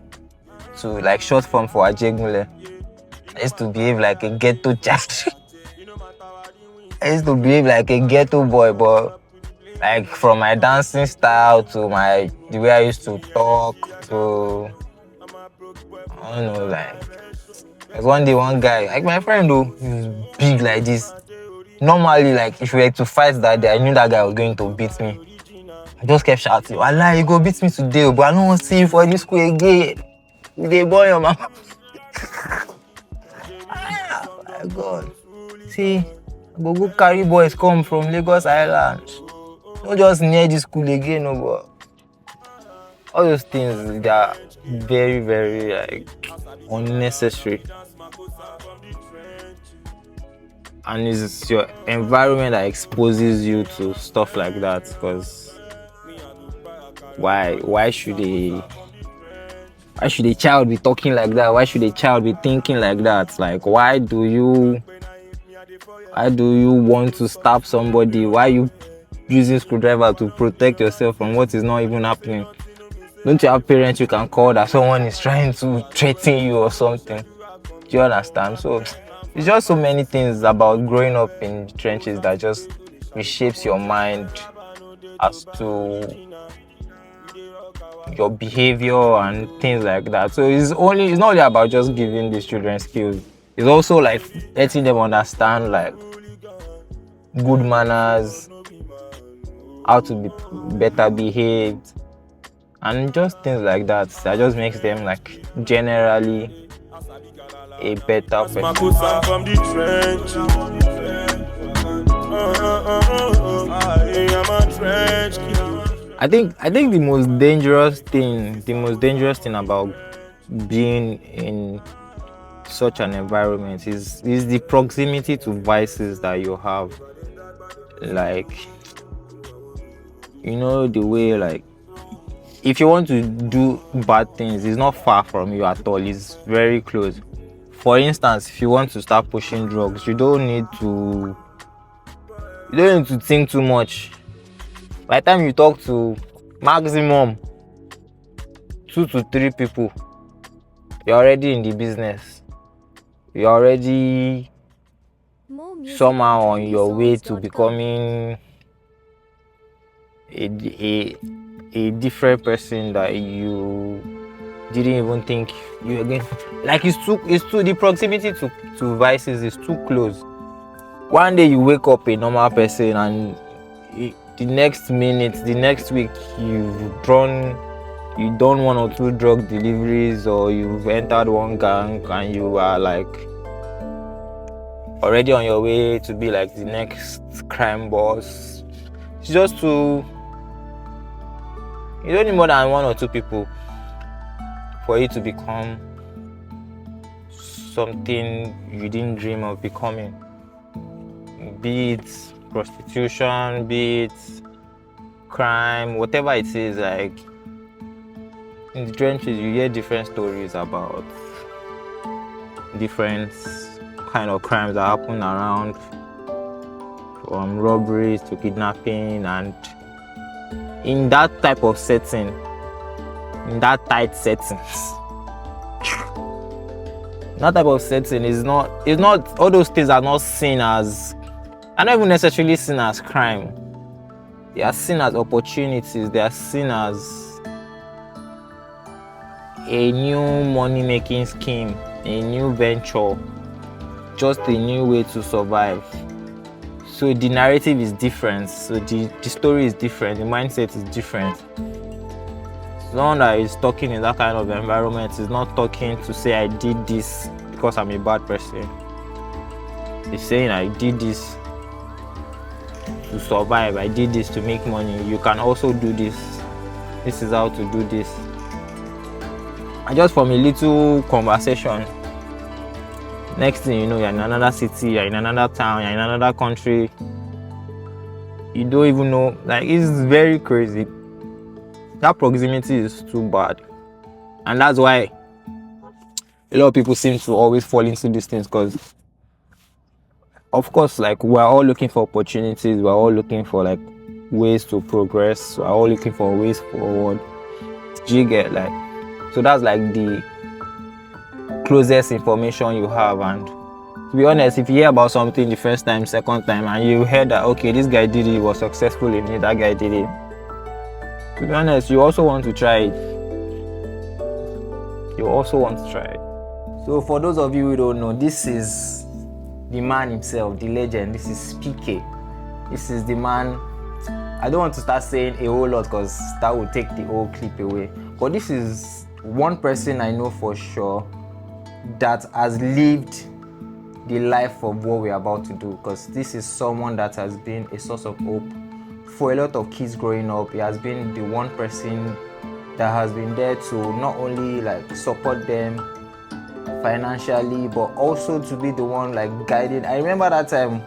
B: To like short form for Ajegunle. I used to behave like a ghetto child. I used to behave like a ghetto boy, but like from my dancing style to the way I used to talk to, I don't know, like there's one day one guy, like my friend though, he was big like this. Normally, like if we were to fight that day, I knew that guy was going to beat me. I just kept shouting, "Allah, you go beat me today, but I don't want to see you for this school again. They boy your mama." Oh my God. See, go carry boys come from Lagos Island. Not just near the school again, no, but all those things, they are very, very like unnecessary. and it's your environment that exposes you to stuff like that. Because why should a child be talking like that? Why should a child be thinking like that? Like, why do you want to stab somebody? Why are you using screwdriver to protect yourself from what is not even happening? Don't you have parents you can call that someone is trying to threaten you or something? Do you understand? So it's just so many things about growing up in the trenches that just reshapes your mind as to your behavior and things like that. So it's not only about just giving these children skills. It's also like letting them understand like good manners, how to be better behaved, and just things like that. That just makes them like generally a better person.
A: From the trenches. I am a trench kid.
B: I think the most dangerous thing about being in such an environment is the proximity to vices that you have. Like, you know, the way, like, if you want to do bad things, it's not far from you at all. It's very close. For instance, if you want to start pushing drugs, you don't need to think too much. By the time you talk to maximum 2 to 3 people, you're already in the business. You're already somehow on your way to becoming a different person that you didn't even think you again. Like, it's too the proximity to vices is too close. One day you wake up a normal person, and the next week you've done 1 or 2 drug deliveries, or you've entered one gang, and you are like already on your way to be like the next crime boss. It's just you don't need more than 1 or 2 people for you to become something you didn't dream of becoming. Be it prostitution, be it crime, whatever it is. Like, in the trenches you hear different stories about different kind of crimes that happen around, from robberies to kidnapping. And in that type of setting, in that tight settings, that type of setting is not all those things are not seen as, are not even necessarily seen as crime. They are seen as opportunities. They are seen as a new money-making scheme, a new venture, just a new way to survive. So the narrative is different. So the story is different. The mindset is different. Someone that is talking in that kind of environment is not talking to say, I did this because I'm a bad person. He's saying, I did this to survive. I did this to make money. You can also do this. This is how to do this. And just from a little conversation, next thing you know, you're in another city, you're in another town, you're in another country. You don't even know. Like, it's very crazy. That proximity is too bad. And that's why a lot of people seem to always fall into these things, because of course, like, we're all looking for opportunities, we're all looking for like ways to progress, we're all looking for ways forward. Do you get, like, so that's like the closest information you have. And to be honest, if you hear about something the first time, second time, and you heard that, okay, this guy did it, he was successful in it, that guy did it, to be honest, you also want to try it. So for those of you who don't know, this is the man himself, the legend. This is PK. This is the man. I don't want to start saying a whole lot because that will take the whole clip away. But this is one person I know for sure that has lived the life of what we're about to do, because this is someone that has been a source of hope for a lot of kids growing up. He has been the one person that has been there to not only like support them financially, but also to be the one like guiding. I remember that time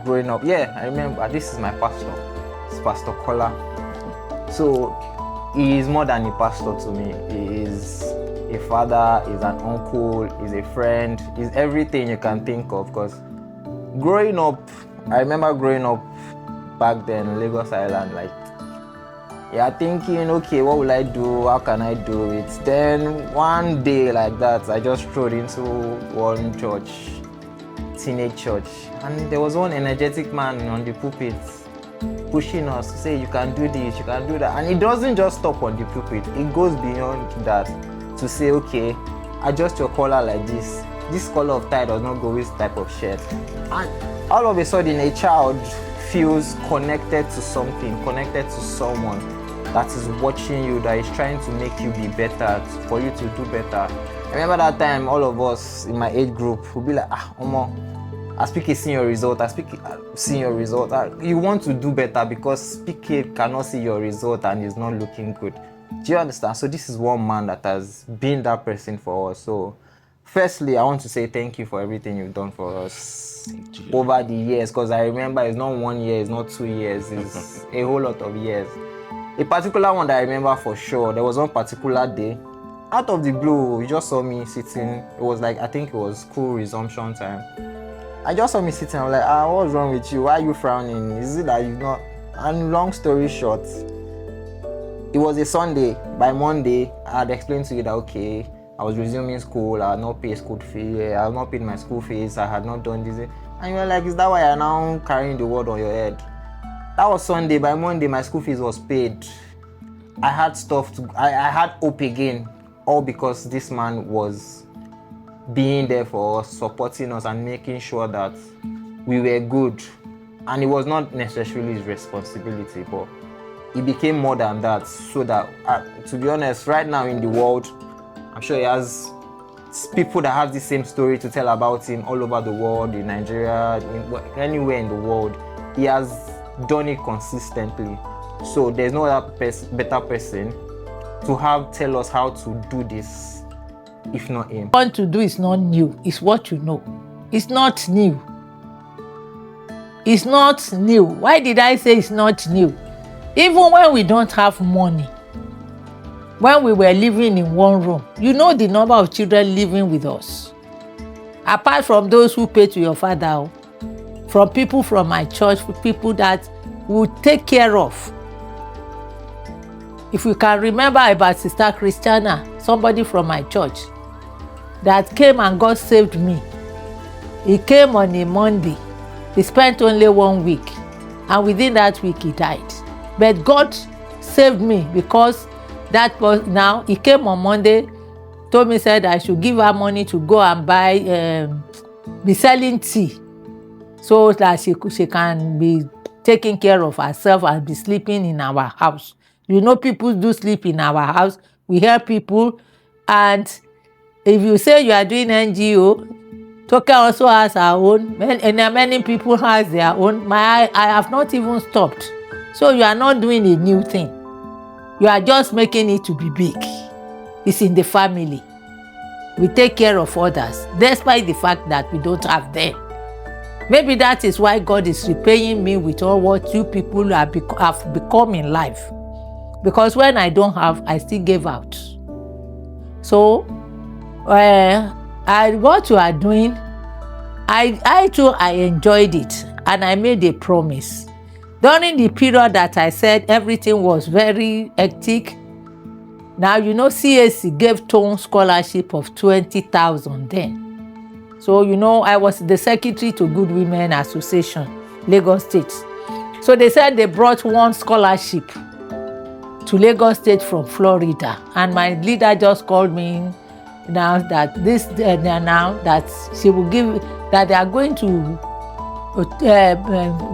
B: growing up. Yeah, I remember. This is my pastor. It's Pastor Kola. So he is more than a pastor to me. He is a father, he's an uncle, he's a friend, he's everything you can think of. Because growing up, I remember growing up back then in Lagos Island, like, yeah, thinking, okay, what will I do? How can I do it? Then one day like that, I just strode into one church, teenage church, and there was one energetic man on the pulpit pushing us to say, you can do this, you can do that. And it doesn't just stop on the pulpit, it goes beyond that to say, okay, adjust your collar like this. This color of tie does not go with this type of shirt. And all of a sudden, a child feels connected to something, connected to someone that is watching you, that is trying to make you be better, for you to do better. I remember that time, all of us in my age group would be like, Omo, I speak a senior result, I speak seeing your result. You want to do better because PK cannot see your result and is not looking good. Do you understand? So this is one man that has been that person for us. So firstly, I want to say thank you for everything you've done for us over the years, because I remember it's not 1 year, it's not 2 years, it's a whole lot of years. A particular one that I remember for sure, there was one particular day, out of the blue, you just saw me sitting. It was like, I think it was school resumption time. I just saw me sitting. I was like, what's wrong with you? Why are you frowning? Is it that you've not? And long story short, it was a Sunday. By Monday, I had explained to you that, okay, I was resuming school, I had not paid school fee, I had not paid my school fees, I had not done this. And you were like, is that why you're now carrying the word on your head? That was Sunday. By Monday, my school fees was paid. I had stuff to, I had hope again, all because this man was being there for us, supporting us and making sure that we were good. And it was not necessarily his responsibility, but it became more than that, so that, to be honest, right now in the world, I'm sure he has people that have the same story to tell about him all over the world, in Nigeria, anywhere in the world. He has done it consistently. So there's no other better person to have tell us how to do this, if not him.
E: What you want to do is not new. It's what you know. It's not new. It's not new. Why did I say it's not new? Even when we don't have money, when we were living in one room, you know the number of children living with us. Apart from those who pay to your father, from people from my church, people that will take care of. If you can remember about Sister Christiana, somebody from my church, that came and God saved me. He came on a Monday. He spent only 1 week. And within that week, he died. But God saved me because that was now, he came on Monday, told me, said I should give her money to go and buy, be selling tea, so that she can be taking care of herself and be sleeping in our house. You know, people do sleep in our house. We help people. And if you say you are doing NGO, Toke also has her own, and many people has their own. I have not even stopped. So you are not doing a new thing. You are just making it to be big. It's in the family. We take care of others, despite the fact that we don't have them. Maybe that is why God is repaying me with all what you people have become in life. Because when I don't have, I still give out. So, what you are doing, I too, I enjoyed it. And I made a promise. During the period that I said everything was very hectic, now you know CAC gave Tone scholarship of 20,000 then. So you know I was the secretary to Good Women Association, Lagos State. So they said they brought one scholarship to Lagos State from Florida, and my leader just called me now that now that she will give, that they are going to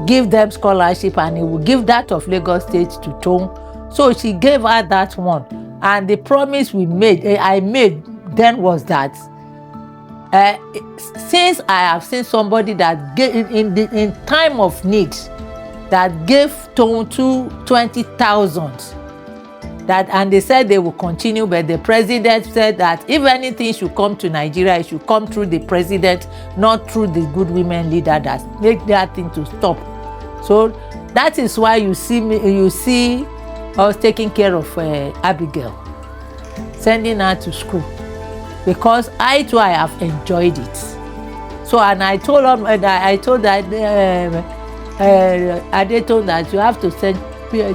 E: give them scholarship, and he will give that of Lagos State to Tone. So she gave her that one, and the promise I made then was that since I have seen somebody that gave in time of need, that gave Tone 20,000, That, and they said they will continue, but the president said that if anything should come to Nigeria, it should come through the president, not through the good women leader that make that thing to stop. So that is why you see us taking care of Abigail, sending her to school, because I too I have enjoyed it. So, and I told them, I told that Ade told that you have to send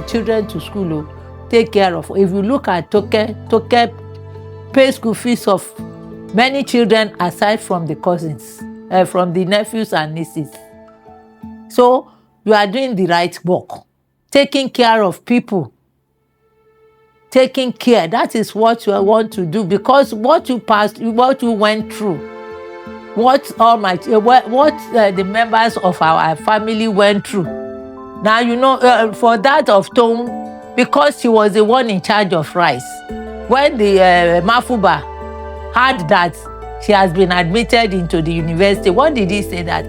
E: children to school. Take care of. If you look at Toke pay school fees of many children aside from the cousins, from the nephews and nieces. So you are doing the right work, taking care of people, taking care. That is what you want to do, because what you passed, what you went through, what the members of our family went through. Now you know for that of Tom, because she was the one in charge of rice. When the Mafuba heard that she has been admitted into the university, what did he say? That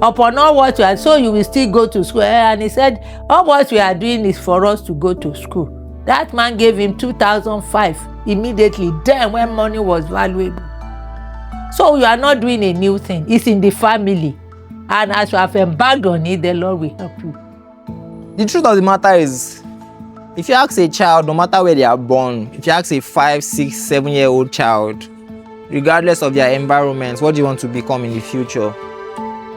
E: upon all what you are, so you will still go to school. And he said, all what we are doing is for us to go to school. That man gave him 2005 immediately, then when money was valuable. So you are not doing a new thing. It's in the family. And as you have embarked on it, the Lord will help you.
B: The truth of the matter is, if you ask a child, no matter where they are born, if you ask a 5, 6, 7-year-old child, regardless of their environment, what do you want to become in the future?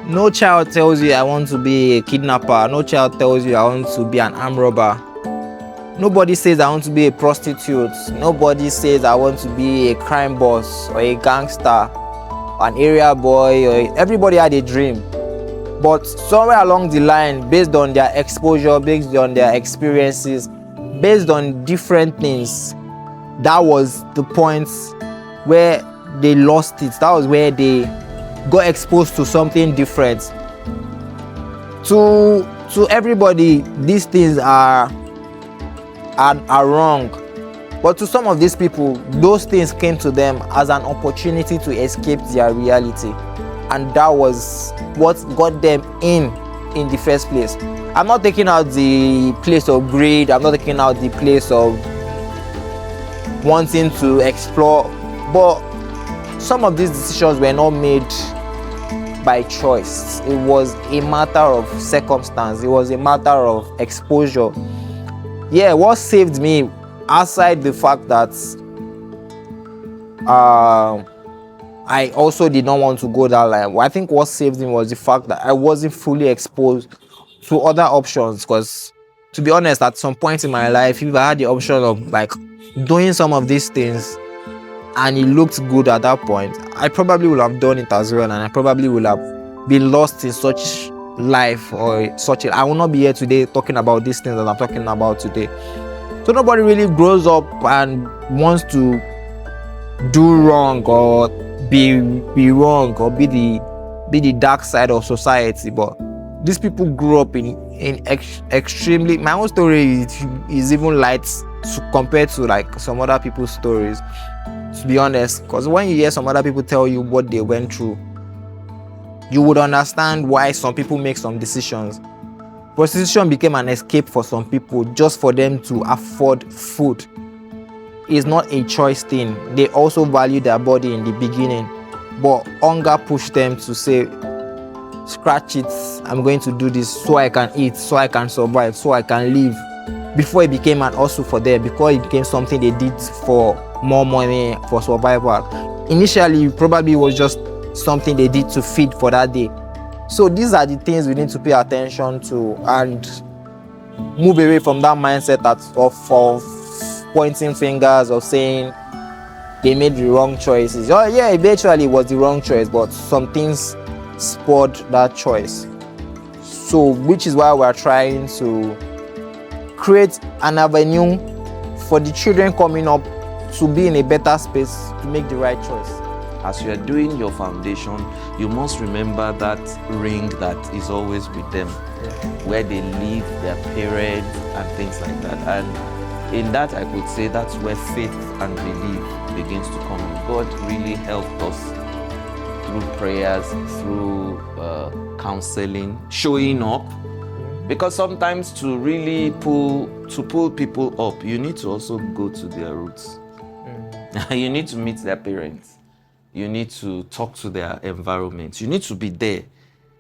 B: No child tells you, I want to be a kidnapper. No child tells you, I want to be an armed robber. Nobody says, I want to be a prostitute. Nobody says, I want to be a crime boss or a gangster, an area boy. Or everybody had a dream. But somewhere along the line, based on their exposure, based on their experiences, based on different things, that was the point where they lost it. That was where they got exposed to something different. To everybody, these things are wrong. But to some of these people, those things came to them as an opportunity to escape their reality. And that was what got them in the first place. I'm not taking out the place of greed. I'm not taking out the place of wanting to explore. But some of these decisions were not made by choice. It was a matter of circumstance. It was a matter of exposure. Yeah, what saved me, aside the fact that I also did not want to go that line. I think what saved me was the fact that I wasn't fully exposed to other options. Because, to be honest, at some point in my life, if I had the option of like doing some of these things and it looked good at that point, I probably would have done it as well, and I probably would have been lost in such life or such. I will not be here today talking about these things that I'm talking about today. So nobody really grows up and wants to do wrong or be wrong or be the dark side of society, but these people grew up in extremely. My own story is even light compared to like some other people's stories, to be honest. Because when you hear some other people tell you what they went through, you would understand why some people make some decisions. Prostitution became an escape for some people just for them to afford food. It's not a choice thing. They also value their body in the beginning, but hunger pushed them to say, scratch it, I'm going to do this so I can eat, so I can survive, so I can live. Before it became an hustle for them, because it became something they did for more money, for survival. Initially, probably it was just something they did to feed for that day. So these are the things we need to pay attention to and move away from that mindset of pointing fingers, of saying they made the wrong choices. Oh yeah, eventually it was the wrong choice, but some things spurred that choice. So which is why we're trying to create an avenue for the children coming up to be in a better space to make the right choice.
J: As you are doing your foundation, you must remember that ring that is always with them, where they live, their parents and things like that. And in that, I could say that's where faith and belief begins to come in. God really helped us through prayers, through counseling, showing up, Because sometimes to really pull people up, you need to also go to their roots. You need to meet their parents. You need to talk to their environment. You need to be there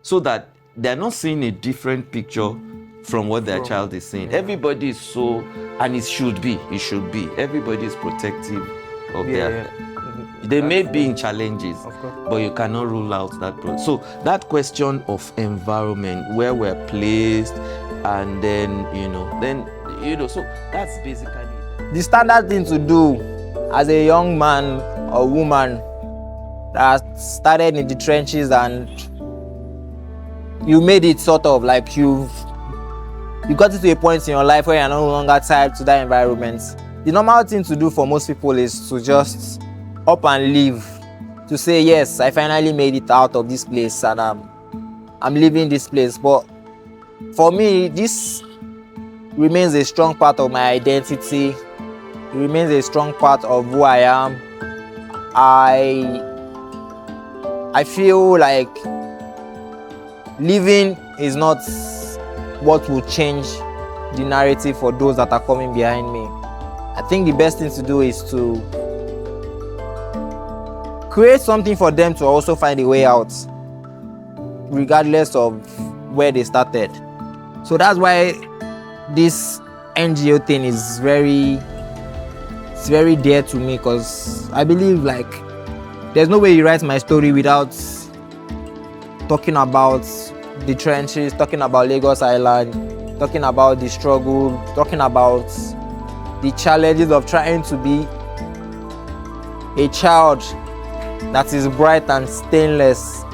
J: so that they're not seeing a different picture from what their child is seeing. Everybody is so, and it should be. Everybody is protective of their. They may be in challenges, but you cannot rule out that. So that question of environment, where we're placed, and then so that's basically
K: the standard thing to do as a young man or woman that started in the trenches and you made it sort of like you got it to a point in your life where you're no longer tied to that environment. The normal thing to do for most people is to just up and leave, to say, yes, I finally made it out of this place and I'm leaving this place. But for me, this remains a strong part of my identity. It remains a strong part of who I am. I feel like leaving is not what will change the narrative for those that are coming behind me. I think the best thing to do is to create something for them to also find a way out, regardless of where they started. So that's why this NGO thing is very dear to me, because I believe like there's no way you write my story without talking about the trenches, talking about Lagos Island, talking about the struggle, talking about the challenges of trying to be a child that is bright and stainless,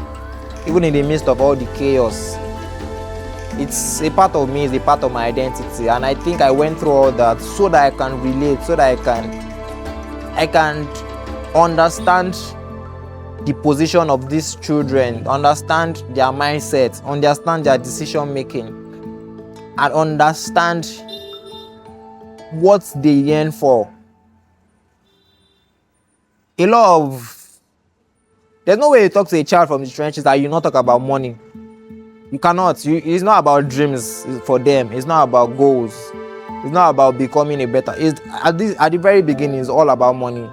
K: even in the midst of all the chaos. It's a part of me, it's a part of my identity, and I think I went through all that so that I can relate, so that I can understand the position of these children, understand their mindset, understand their decision making, and understand what they yearn for. There's no way you talk to a child from the trenches that you not talk about money. You cannot. It's not about dreams for them. It's not about goals. It's not about becoming a better. At the very beginning, it's all about money.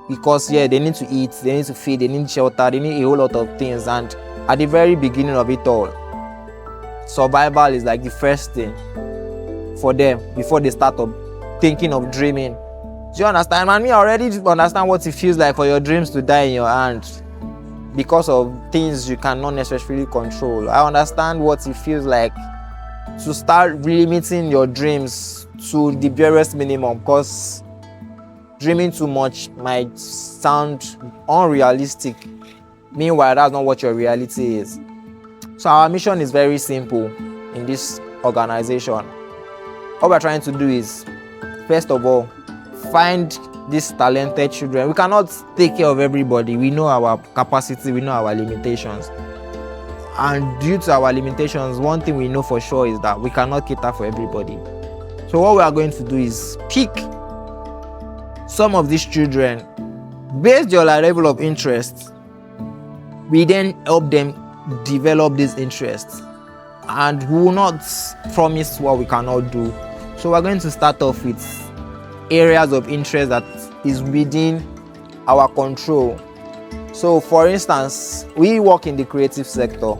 K: Because they need to eat, they need to feed, they need shelter, they need a whole lot of things. And at the very beginning of it all, survival is like the first thing for them before they start thinking of dreaming. Do you understand? And me already understand what it feels like for your dreams to die in your hand because of things you cannot necessarily control. I understand what it feels like to start limiting your dreams to the barest minimum, because dreaming too much might sound unrealistic. Meanwhile, that's not what your reality is. So our mission is very simple in this organization. What we're trying to do is, first of all, find these talented children. We cannot take care of everybody. We know our capacity, we know our limitations. And due to our limitations, one thing we know for sure is that we cannot cater for everybody. So what we are going to do is pick some of these children based on their level of interest. We then help them develop these interests, and we will not promise what we cannot do. So we're going to start off with areas of interest that is within our control. So for instance, we work in the creative sector.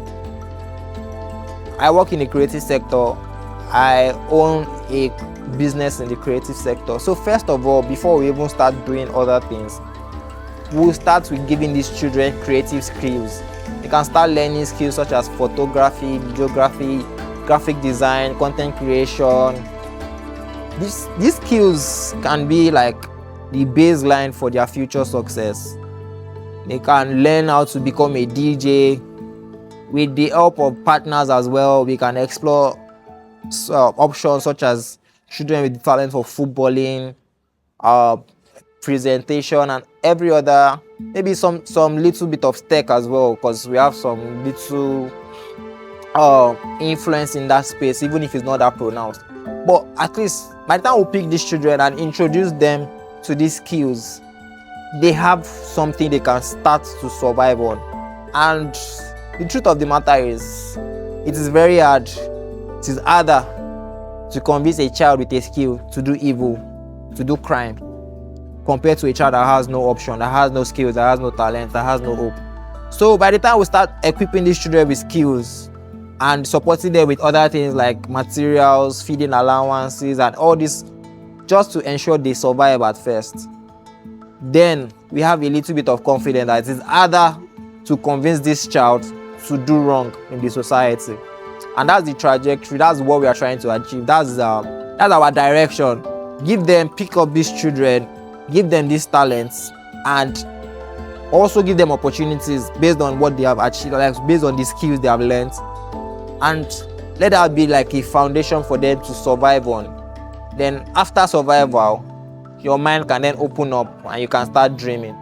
K: I work in the creative sector. I own a business in the creative sector. So first of all, before we even start doing other things, we'll start with giving these children creative skills. They can start learning skills such as photography, videography, graphic design, content creation. These skills can be like the baseline for their future success. They can learn how to become a DJ. With the help of partners as well, we can explore options such as children with the talent for footballing, presentation, and every other, maybe some little bit of tech as well, because we have some little influence in that space, even if it's not that pronounced. But at least by the time we pick these children and introduce them to these skills, they have something they can start to survive on. And the truth of the matter is, it is very hard it is harder to convince a child with a skill to do evil, to do crime, compared to a child that has no option, that has no skills, that has no talent, that has no hope. So by the time we start equipping these children with skills and supporting them with other things like materials, feeding allowances, and all this, just to ensure they survive at first, then we have a little bit of confidence that it is harder to convince this child to do wrong in the society. And that's the trajectory, that's what we are trying to achieve. That's our direction. Pick up these children, give them these talents, and also give them opportunities based on what they have achieved, like based on the skills they have learned, and let that be like a foundation for them to survive on. Then after survival, your mind can then open up and you can start dreaming.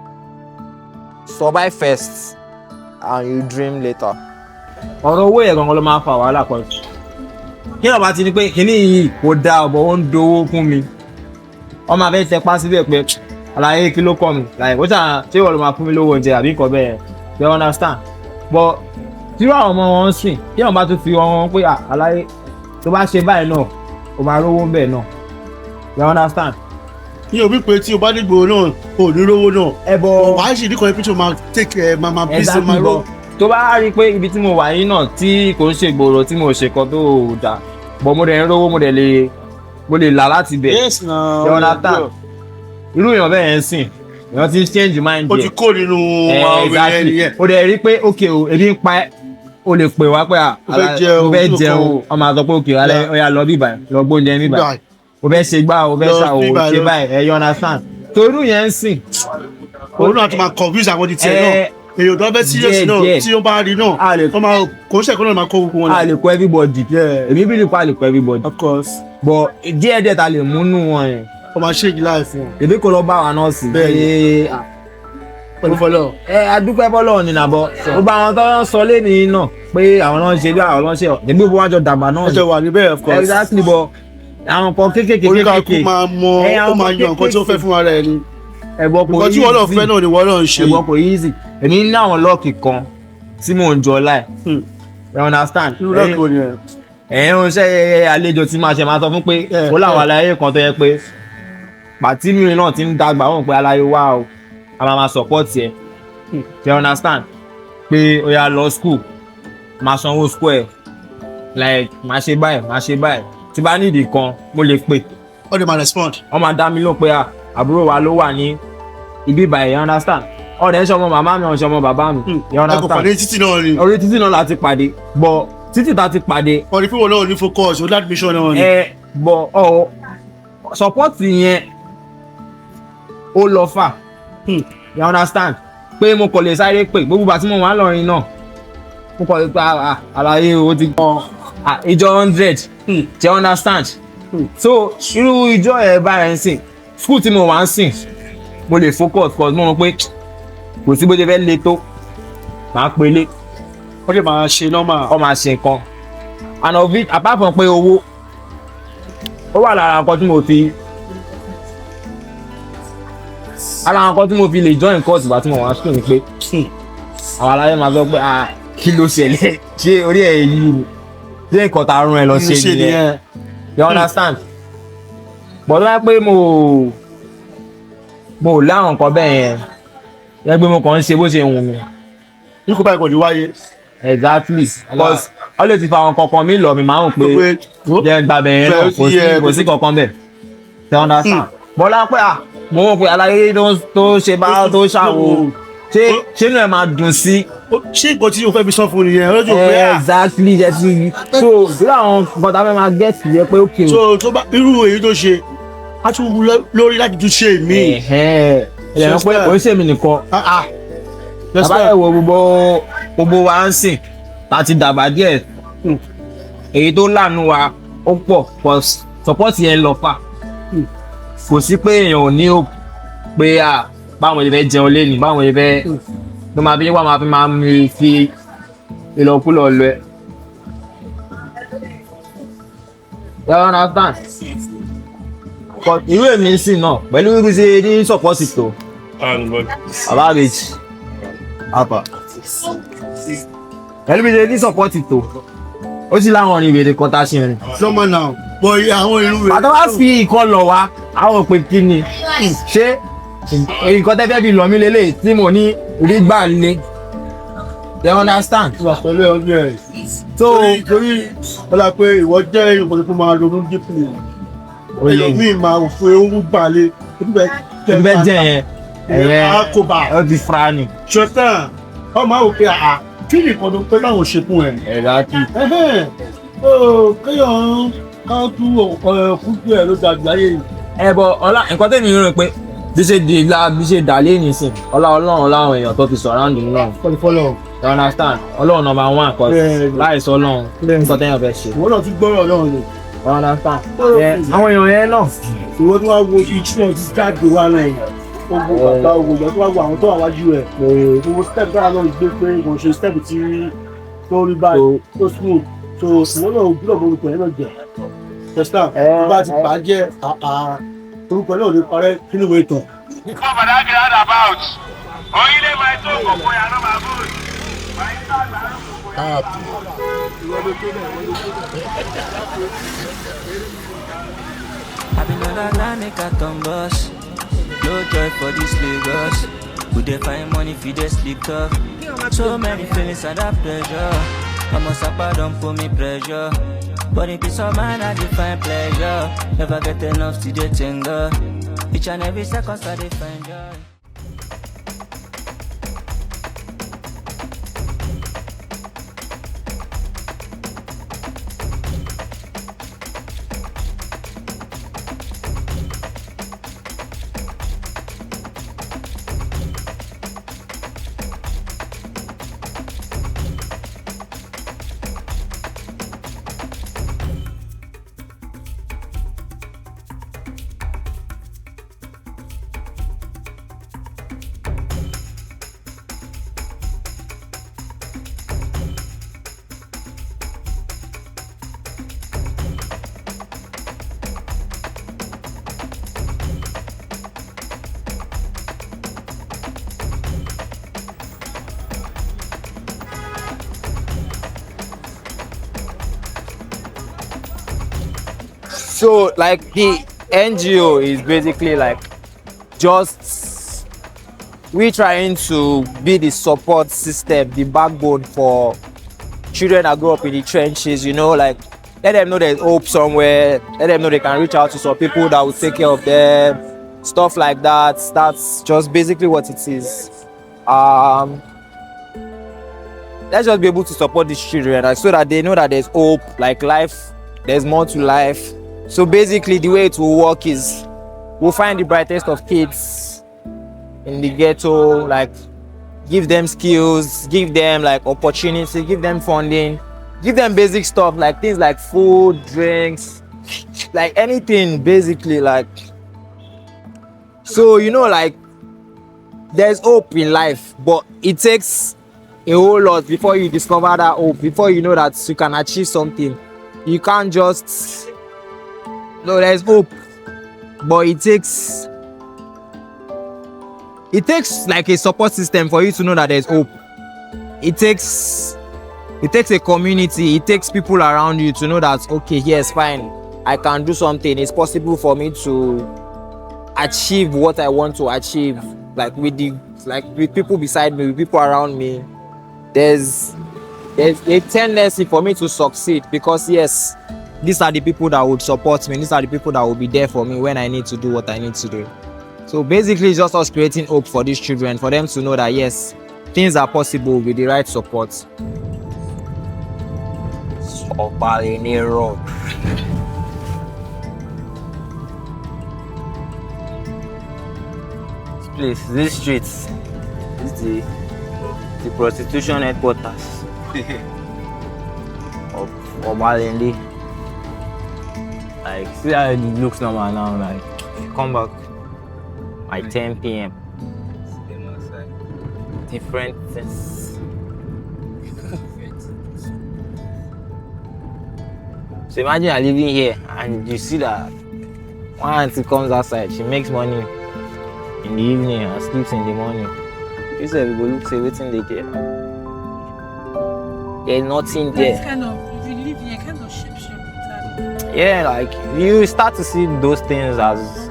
K: Survive first and you dream later.
B: ọ̀rọ̀ owó yẹn gangan ló máa ń fa wàhálà kan kí ọba ti ní pé kíní yìí kò dáa ọ̀bọ̀ ó ń dowó fún mi ọmọ abẹ́ tẹpá síbẹ̀ pé àlàyé kí ló kọ́ mi like ó ṣáà ṣé wọ́n ló máa fún mi lówó oúnjẹ àbí nǹkan bẹ́ẹ̀ you understand but tí wọ́n àwọn ọmọ wọn ń sìn kí wọ́n bá tún fi wọn pé àlàyé tó bá ṣe báyìí náà ó máa rówó bẹ́ẹ̀ náà you understand.
I: ní òbí pé tí o bá nígbò náà o ní rówó náà
B: ẹbọ
I: wàá sì ní kan picture máa take máa bí sí máa rọ.
B: tó bá rí i pé ibi tí mo wà yín náà tí kò ń ṣe gbòòrò tí mo ṣe kan tó dà bọ́ mo dẹ̀ ń rówó mo lè là láti bẹ̀.
I: yes na
B: Jonathan irú èèyàn bẹ́ẹ̀ yẹn sìn èèyàn ti change mind yẹn.
I: o ti kó nínú àwọn èèyàn yẹn.
B: o dẹ̀ rí i pé ok o ebi ń pa ẹ́ o lè pè wá pé o fẹ́ jẹun ọmọ àtọ́ pé ok alẹ́ ọ̀yà lọ bíbà lọ gbóúnjẹ bíbà o fẹ́ ṣe gbá o fẹ́ ṣà o ṣe báyìí Jonathan torí yẹn ń sìn.
I: òun náà ti máa confuse àwọn ti tiẹ̀ náà èyàn tó bẹ́ serious náà tí ó bá rí náà wọ́n máa kò ń ṣẹ̀kọ́ náà máa kó gbogbo wọn.
B: a lè kó everybody èmi bí lè kó a lè kó everybody.
I: of course.
B: but díẹ̀ ta lè múnú wọn yẹn.
I: ó máa ṣe ìjìlá fún wọn.
B: èmi kò lọ bá wa náà sí.
I: bẹ́ẹ̀ni pẹ̀lú fọlọ́.
B: adúpẹ́ fọlọ́ ni nàbọ̀ ó bá àwọn tó ń sọ lẹ́nìí náà pé àwọn náà ń ṣe bí àwọn náà ń ṣe ẹ̀mí gbogbo wọn jọ dàgbà náà.
I: ẹ jọ wà níbẹ̀ of course.
B: exactly but àwọn kan kéékèèké.
I: oníkàkú máa mọ ó máa yan nǹkan tí ó fẹ́ fún ara ẹni.
B: ẹ̀bọ̀ kò easy
I: nǹkan tí wọ́n lọ fẹ́ náà ni wọ́n náà ń ṣe.
B: ẹ̀bọ̀ kò easy èmi ní àwọn lọ́ọ̀kì kan tí mò ń jọ láì you understand.
I: irú lọ́ọ̀kì wo ni ẹ.
B: ẹ̀yin ṣe àlejò tí máa ṣe máa sọ fún pé ó láwọn aláyé kan tó yẹ pé pàtí mi náà ti ń dàgbà wọn pé aláyé wá o a máa support ẹ you understand pé ó yá lọ school máa sanwó school ẹ like máa ṣe báyìí tí bá nídìí kan mo lè pè.
I: ó lè máa respond.
B: wọ́n máa dá mi lóhùn pé àbúrò wa ló wà ní ibi ìbàyẹ̀ you understand ọ̀rẹ́ ń ṣọmọ màmá mi ọ̀ṣọ́mọ bàbá mi you understand.
I: ẹ kò pàdé títì náà ni.
B: orí títì náà la ti pàdé but títì ta ti pàdé.
I: ọ̀rẹ́ fún wọn náà ní focus ó láti mission náà ni.
B: but support yẹn ó lọ fà you understand pé mo kò lè sáré pé gbogbo ìgbà tí mo wà lọ́rin náà mo kò lè pa àlàyé o ti gbọ́n ìjọ 100 you understand so irú ìjọ ẹ̀ báyìí ń sìn school tí mo wà ń sìn mo lè focus cause mo mọ̀ pé kò sí bó ṣe fẹ́ le tó máa pélé
I: ó lè máa ṣe normal.
B: ó máa ṣe nǹkan and of it apart from pé owó ó wà lára nǹkan tí mo fi lè join course ìgbà tí mo wà ń school ni pé àwọn aláyé máa sọ pé kí ló ṣẹlẹ̀ ṣé orí ẹ̀ yìí ni ṣé nǹkan tá a rún ẹ lọ ṣe nìyẹn you understand but tó bá pé mo láwọn nǹkan bẹ́ẹ̀ yẹn yẹ pé mo kàn ń ṣe bó ṣe wù mí.
I: ní kò báyìí kò ní wáyé.
B: exactly because ó lè ti fa àwọn kankan mi lọ mi máa ń pè jẹ́ gbàgbẹ́ yẹn náà kò sí kankan bẹ́ẹ̀ you understand. bọ́lá pé mo mọ̀ pé aláyé tó ṣe bá tó ṣàwò ṣé inú ẹ̀ máa dùn sí.
I: ṣé nǹkan tí o fẹ́ fi sọ fún nìyẹn lọ́jọ́ pé
B: exactly jẹ́ sí so irú àwọn bọ́tà fẹ́ máa get yẹ pé okay.
I: so tó bá irú èyí tó ṣe a tún wú lórí láti tún ṣe mí.
B: ẹ̀yẹ̀ pé kò ń ṣe mí nìkan bàbá ẹ̀ wo gbogbo wa ń sìn láti dàgbà díẹ̀ èyí tó lànà wa ó pọ̀ but support yẹn lọ fà kò sí pé èèyàn ò ní hope pé báwọn ìfẹ́ jẹun lẹ́nu báwọn ìfẹ́ ló máa fi wá máa fi ìlọkulọ̀ lọ ẹ̀. you understand but irú èmi ń sìn náà pẹ̀lú ibi ṣe ní support tó bàbá àbèjì àpà pẹ̀lú ibi ṣe ní support tó
K: ó sì láwọn ọ̀rìn ìwé kan tá a ṣe rìn.
I: Sọ́mọ náà, bọ̀ àwọn irú rẹ̀.
K: Bàtà wá fi ìkan lọ wá, àwọn òpè kí ni? Ṣé nǹkan tẹ́fẹ́ fi lọ mí lélẹ̀ tí mo ní rí gbà lé? You understand?
I: Wà pẹ̀lú ọdún ẹ̀.
K: So,
I: Torí ọlá pé ìwọ jẹ́ ìrìnkọ̀tí tó máa ronú dípìlì. Ẹlòmíì máa fún ewu balẹ̀.
K: ẹgbẹ́ jẹ́ yẹn, ẹ̀yẹ
I: Àkóbá.
K: ó ti fura ni.
I: Ṣọ̀tàn, ọmọ àwọn òpè àá, kí ni ìkọ̀dọ̀ pé láwọn ṣe fún ẹ̀?
K: Ẹ̀dá kì í.
I: Kéèyàn ká tú kúkú ẹ̀ ló dàgbà ayé yìí.
K: Bọ̀ ọlá nǹkan tẹ́mi rò pé bí ṣe dà lé nìsín ọlá ọlọ́run láwọn èèyàn tó fi surround mi náà.
I: Fọlọ́fọlọ́.
K: You understand? Ọlọ́run number one cause láìsọ ọlọ́run nǹkan tẹ́yàn fẹ́ ṣe.
I: Ìwọ náà tún gbọ́rọ̀ ọlọ́run ni.
K: You understand? Àwọn èèyàn yẹn náà.
I: Ìwọ tó wá wo ìtú náà ti jáde wá náà yẹn. Ogun bàbá ogun ìjọ tó wá wo àwọn tó wà wájú ẹ̀. Gbogbo step dára náà gbé pé kò ṣe step tí tó rí báyìí tó smooth. So ìwọ náà gbúdọ̀ bọ̀ orúkọ yẹn náà jẹ. Tẹ̀sítà tó bá ti bàjẹ́ orúkọ náà ò lè parẹ́ nínú ìwé ìtàn.
L: I've been on that line, make a turn bus. No joy for this Lagos. We dey find money if you dey sleep tough. So many feelings and that pressure. I'ma suffer, don't put me pressure. But in peace of mind, I define pleasure. Never get enough to the tingle. Each and every second, I define joy.
K: So like the NGO is basically like just we trying to be the support system, the backbone for children that grow up in the trenches, you know, like let them know there's hope somewhere, let them know they can reach out to some people that will take care of them, stuff like that. That's just basically what it is. Let's just be able to support these children like, so that they know that there's hope, like life, there's more to life. So basically the way it will work is we'll find the brightest of kids in the ghetto, like give them skills, give them like opportunity, give them funding, give them basic stuff like things like food, drinks, like anything basically, like, so you know, like there's hope in life, but it takes a whole lot before you discover that hope, before you know that you can achieve something. You can't just, no, there's hope, but it takes like a support system for you to know that there's hope. It takes a community, it takes people around you to know that, okay, yes, fine, I can do something. It's possible for me to achieve what I want to achieve, like with people beside me, with people around me. There's a tendency for me to succeed because yes, these are the people that would support me. These are the people that will be there for me when I need to do what I need to do. So basically, it's just us creating hope for these children, for them to know that yes, things are possible with the right support. Obalene Road. This place, this street, is the prostitution headquarters of Obalene. Like, see how it looks normal now. Like, if you come back by 10 p.m. Different things. So imagine you're living here and you see that one auntie comes outside, she makes money in the evening and sleeps in the morning. You say we go look, say waiting they there. There's nothing there.
D: That's kind of, if you living, kind of shape with
B: Yeah, like you start to see those things as,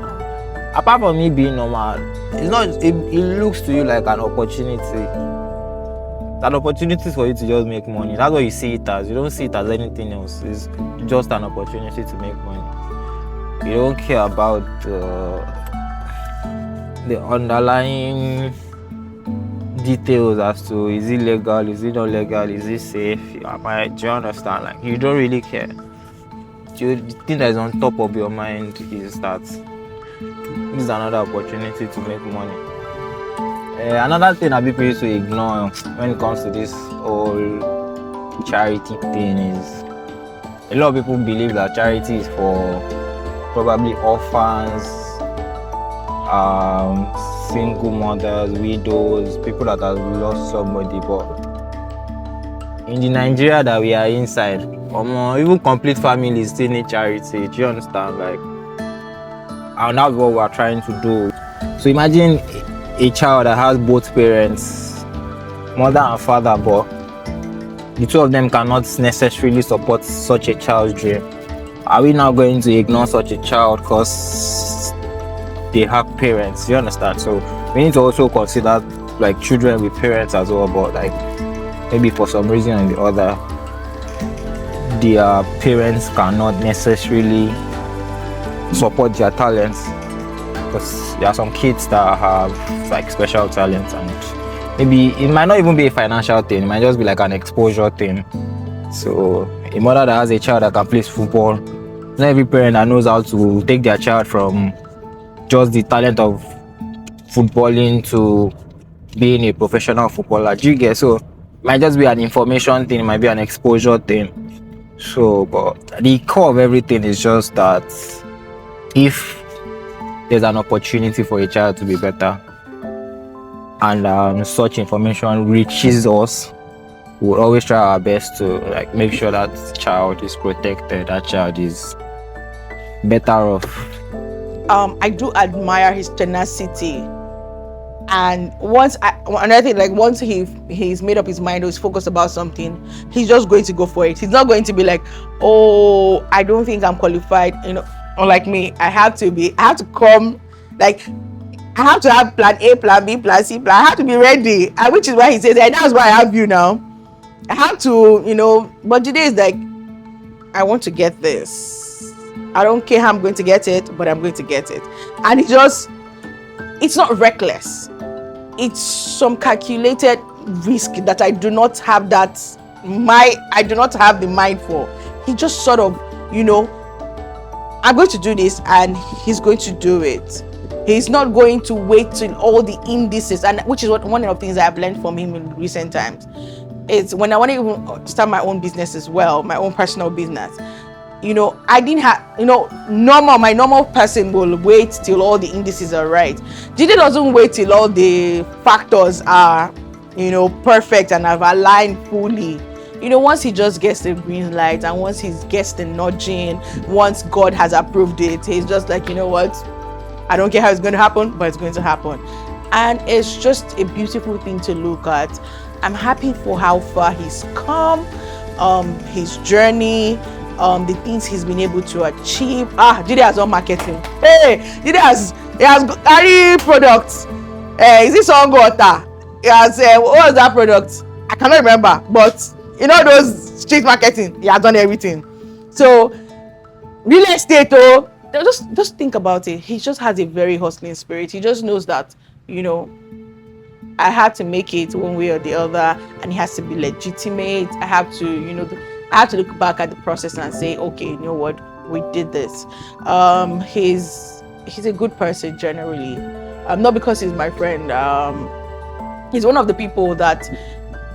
B: apart from me being normal, it's not. It looks to you like an opportunity. It's an opportunity for you to just make money. That's what you see it as. You don't see it as anything else. It's just an opportunity to make money. You don't care about the underlying details as to is it legal, is it not legal, is it safe? Do you understand? Like you don't really care. The thing that is on top of your mind is that this is another opportunity to make money. Another thing that people used to ignore when it comes to this whole charity thing is a lot of people believe that charity is for probably orphans, single mothers, widows, people that have lost somebody. But in the Nigeria that we are inside, even complete families still need charity. Do you understand? Like, and that's what we are trying to do. So imagine a child that has both parents, mother and father, but the two of them cannot necessarily support such a child's dream. Are we now going to ignore such a child because they have parents? You understand? So we need to also consider like children with parents as well, but like maybe for some reason or the other their parents cannot necessarily support their talents, because there are some kids that have like special talents, and maybe it might not even be a financial thing, it might just be like an exposure thing. So a mother that has a child that can play football, not every parent that knows how to take their child from just the talent of footballing to being a professional footballer. Do you get? So it might just be an information thing, it might be an exposure thing. So, but the core of everything is just that if there's an opportunity for a child to be better and such information reaches us, we'll always try our best to like make sure that child is protected, that child is better off.
G: I do admire his tenacity. And once he's made up his mind or he's focused about something, he's just going to go for it. He's not going to be like, oh, I don't think I'm qualified, or like me, I have to come, like I have to have plan A, plan B, plan C, I have to be ready. And which is why he says, and that's why I have you now. I have to, but today is like, I want to get this. I don't care how I'm going to get it, but I'm going to get it. And it's not reckless. It's some calculated risk that I do not have the mind for. He just sort of, I'm going to do this, and he's going to do it. He's not going to wait till all the indices, and which is one of the things I've learned from him in recent times. It's when I want to even start my own business as well, my own personal business. I didn't have, my normal person will wait till all the indices are right. Jide doesn't wait till all the factors are, perfect and have aligned fully. Once he just gets the green light and once he gets the nudging, once God has approved it, he's just like, you know what? I don't care how it's going to happen, but it's going to happen. And it's just a beautiful thing to look at. I'm happy for how far he's come, his journey, the things he's been able to achieve. Jide has done marketing. Hey, Jide has carry products. Is this on water? He has what was that product? I cannot remember, but those street marketing, he has done everything. So real estate, just think about it. He just has a very hustling spirit. He just knows that I have to make it one way or the other, and it has to be legitimate. I have to I have to look back at the process and say, okay, you know what, we did this. He's a good person generally. Not because he's my friend. He's one of the people that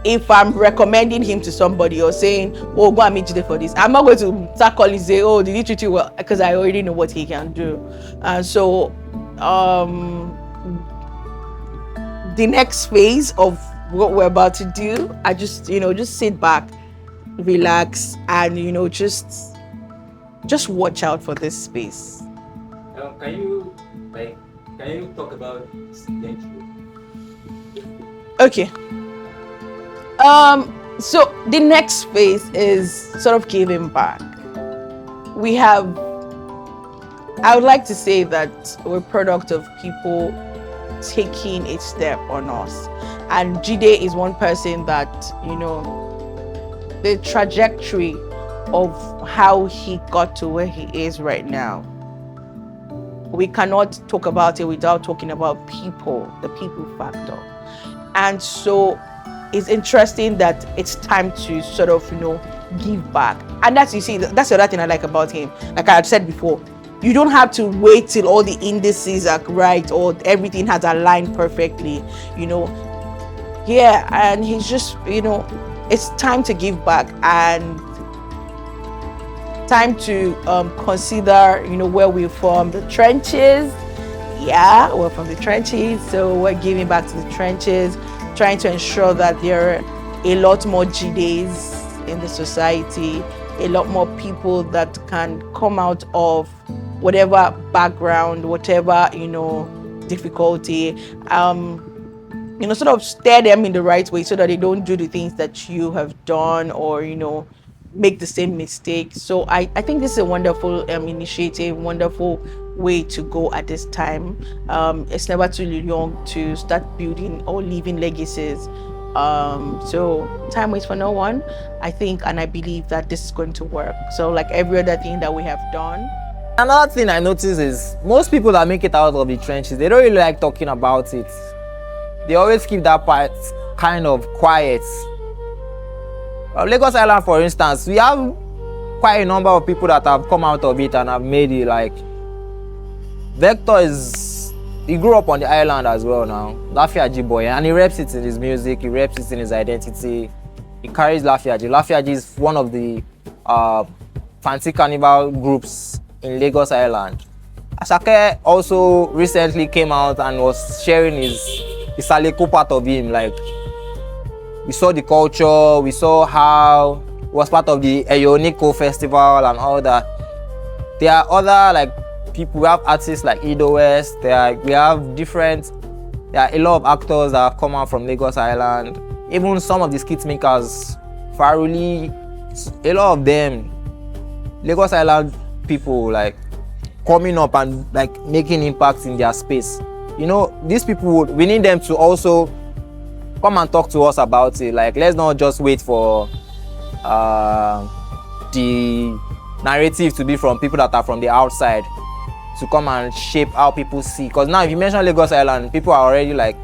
G: if I'm recommending him to somebody or saying, oh, go and meet Jide for this, I'm not going to start calling say, oh, did he treat you well? Because I already know what he can do. And so the next phase of what we're about to do, I just sit back, relax, and just watch out for this space.
B: Can you talk about
G: Okay. So the next phase is sort of giving back. We have, I would like to say that we're a product of people taking a step on us. And Jide is one person that, the trajectory of how he got to where he is right now, we cannot talk about it without talking about people, the people factor. And so it's interesting that it's time to sort of, give back. And that's the other thing I like about him. Like I had said before, you don't have to wait till all the indices are right or everything has aligned perfectly, Yeah, and he's just, it's time to give back and time to consider, where we're from, the trenches. Yeah, we're from the trenches, so we're giving back to the trenches, trying to ensure that there are a lot more Jides in the society, a lot more people that can come out of whatever background, whatever, difficulty, sort of steer them in the right way so that they don't do the things that you have done or, make the same mistake. So I think this is a wonderful initiative, wonderful way to go at this time. It's never too young to start building or leaving legacies. So time waits for no one, I think, and I believe that this is going to work. So like every other thing that we have done.
K: Another thing I notice is most people that make it out of the trenches, they don't really like talking about it. They always keep that part kind of quiet. Lagos Island, for instance, we have quite a number of people that have come out of it and have made it. Like Vector he grew up on the island as well now, Lafiaji boy, and he reps it in his music, he reps it in his identity. He carries Lafiaji. Lafiaji is one of the fancy carnival groups in Lagos Island. Asake also recently came out and was sharing his Aleko part of him. Like, we saw the culture, we saw how he was part of the Eyoniko festival and all that. There are other like people, we have artists like Ido West, there are a lot of actors that have come out from Lagos Island. Even some of the skit makers, Faruli, a lot of them, Lagos Island people like coming up and like making impacts in their space. These people, we need them to also come and talk to us about it. Like, let's not just wait for the narrative to be from people that are from the outside to come and shape how people see. Because now if you mention Lagos Island, people are already like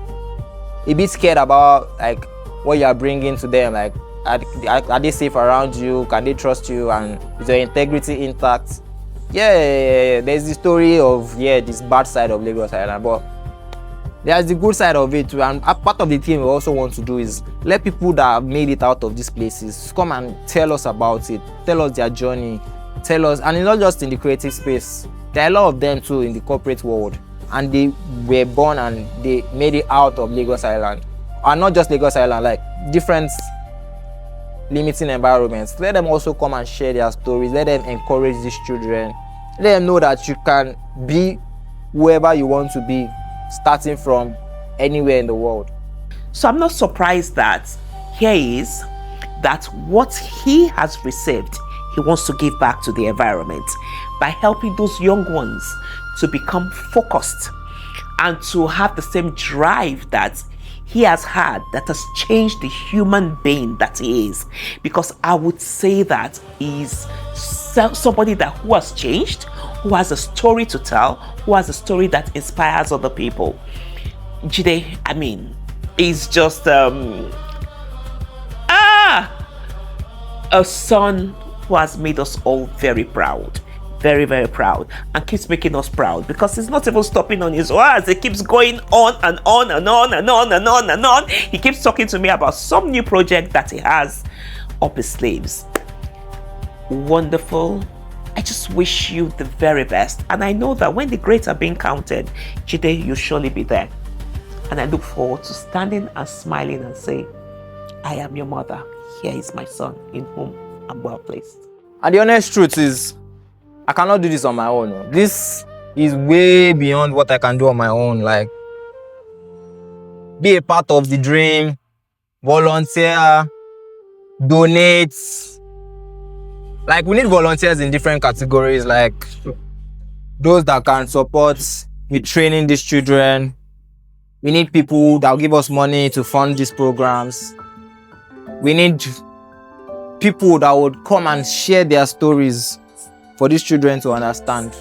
K: a bit scared about like what you are bringing to them. Like, are they safe around you? Can they trust you? And is your integrity intact? Yeah, there's the story of this bad side of Lagos Island, but there's the good side of it too. And a part of the thing we also want to do is let people that have made it out of these places come and tell us about it, tell us their journey, tell us. And it's not just in the creative space, there are a lot of them too in the corporate world, and they were born and they made it out of Lagos Island, and not just Lagos Island, like different limiting environments. Let them also come and share their stories. Let them encourage these children. Let them know that you can be whoever you want to be, starting from anywhere in the world.
H: So I'm not surprised that here is that what he has received, he wants to give back to the environment by helping those young ones to become focused and to have the same drive that he has had, that has changed the human being that he is. Because I would say that he's somebody who has changed, who has a story to tell, who has a story that inspires other people. Jide, is just a son who has made us all very proud. Very, very proud, and keeps making us proud, because he's not even stopping on his words. He keeps going on and on and on and on and on and on. He keeps talking to me about some new project that he has up his sleeves. Wonderful. I just wish you the very best, and I know that when the greats are being counted, Jide, you'll surely be there. And I look forward to standing and smiling and say, I am your mother. Here is my son, in whom I'm well placed.
K: And the honest truth is, I cannot do this on my own. This is way beyond what I can do on my own. Like, be a part of the dream, volunteer, donate. Like, we need volunteers in different categories, like those that can support with training these children. We need people that will give us money to fund these programs. We need people that would come and share their stories for these children to understand.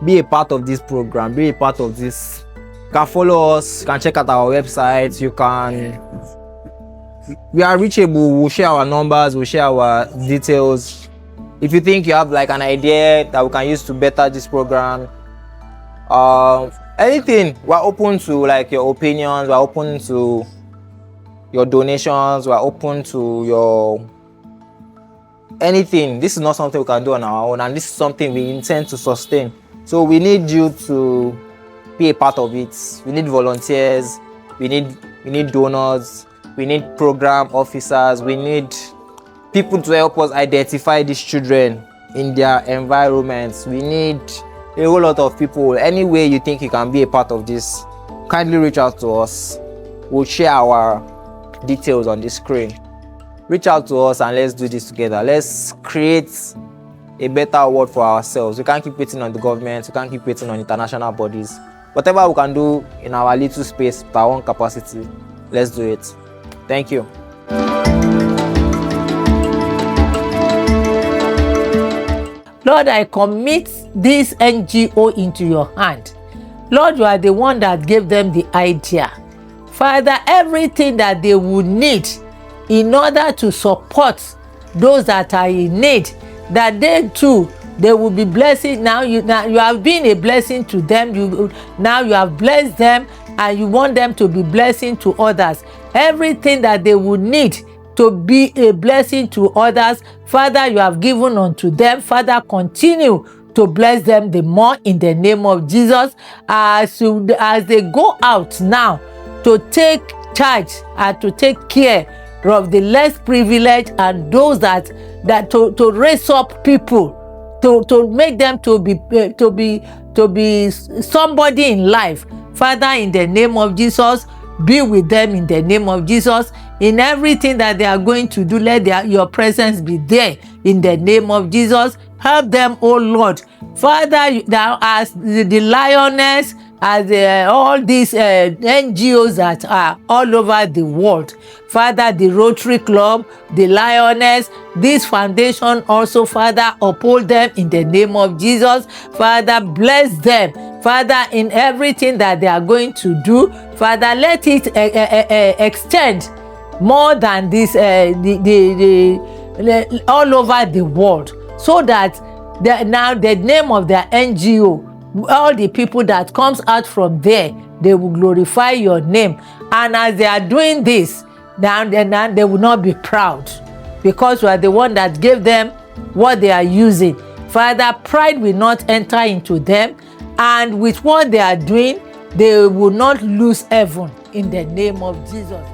K: Be a part of this program, be a part of this. You can follow us, you can check out our website, we are reachable, we'll share our numbers, we'll share our details. If you think you have like an idea that we can use to better this program, anything, we're open to like your opinions, we're open to your donations, we're open to your anything. This is not something we can do on our own, and this is something we intend to sustain. So we need you to be a part of it. We need volunteers, we need donors, we need program officers, we need people to help us identify these children in their environments. We need a whole lot of people. Any way you think you can be a part of this, kindly reach out to us. We'll share our details on the screen. Reach out to us and let's do this together. Let's create a better world for ourselves. We can't keep waiting on the government, we can't keep waiting on international bodies. Whatever we can do in our little space, with our own capacity, let's do it. Thank you.
E: Lord, I commit this NGO into your hand. Lord, you are the one that gave them the idea. Father, everything that they would need in order to support those that are in need, that they too, they will be blessing. Now you have been a blessing to them. Now you have blessed them, and you want them to be blessing to others. Everything that they would need to be a blessing to others, Father, you have given unto them. Father, continue to bless them the more in the name of Jesus, as they go out now to take charge and to take care of the less privileged and those that to raise up people, to make them to be somebody in life. Father, in the name of Jesus, be with them in the name of Jesus. In everything that they are going to do, let your presence be there in the name of Jesus. Help them, oh Lord. Father, thou as the Lioness, as all these NGOs that are all over the world. Father, the Rotary Club, the Lioness, this foundation also, Father, uphold them in the name of Jesus. Father, bless them. Father, in everything that they are going to do, Father, let it extend more than this all over the world, so that now the name of their NGO, all the people that comes out from there, they will glorify your name. And as they are doing this, now they will not be proud, because you are the one that gave them what they are using. Father, pride will not enter into them, and with what they are doing, they will not lose heaven in the name of Jesus.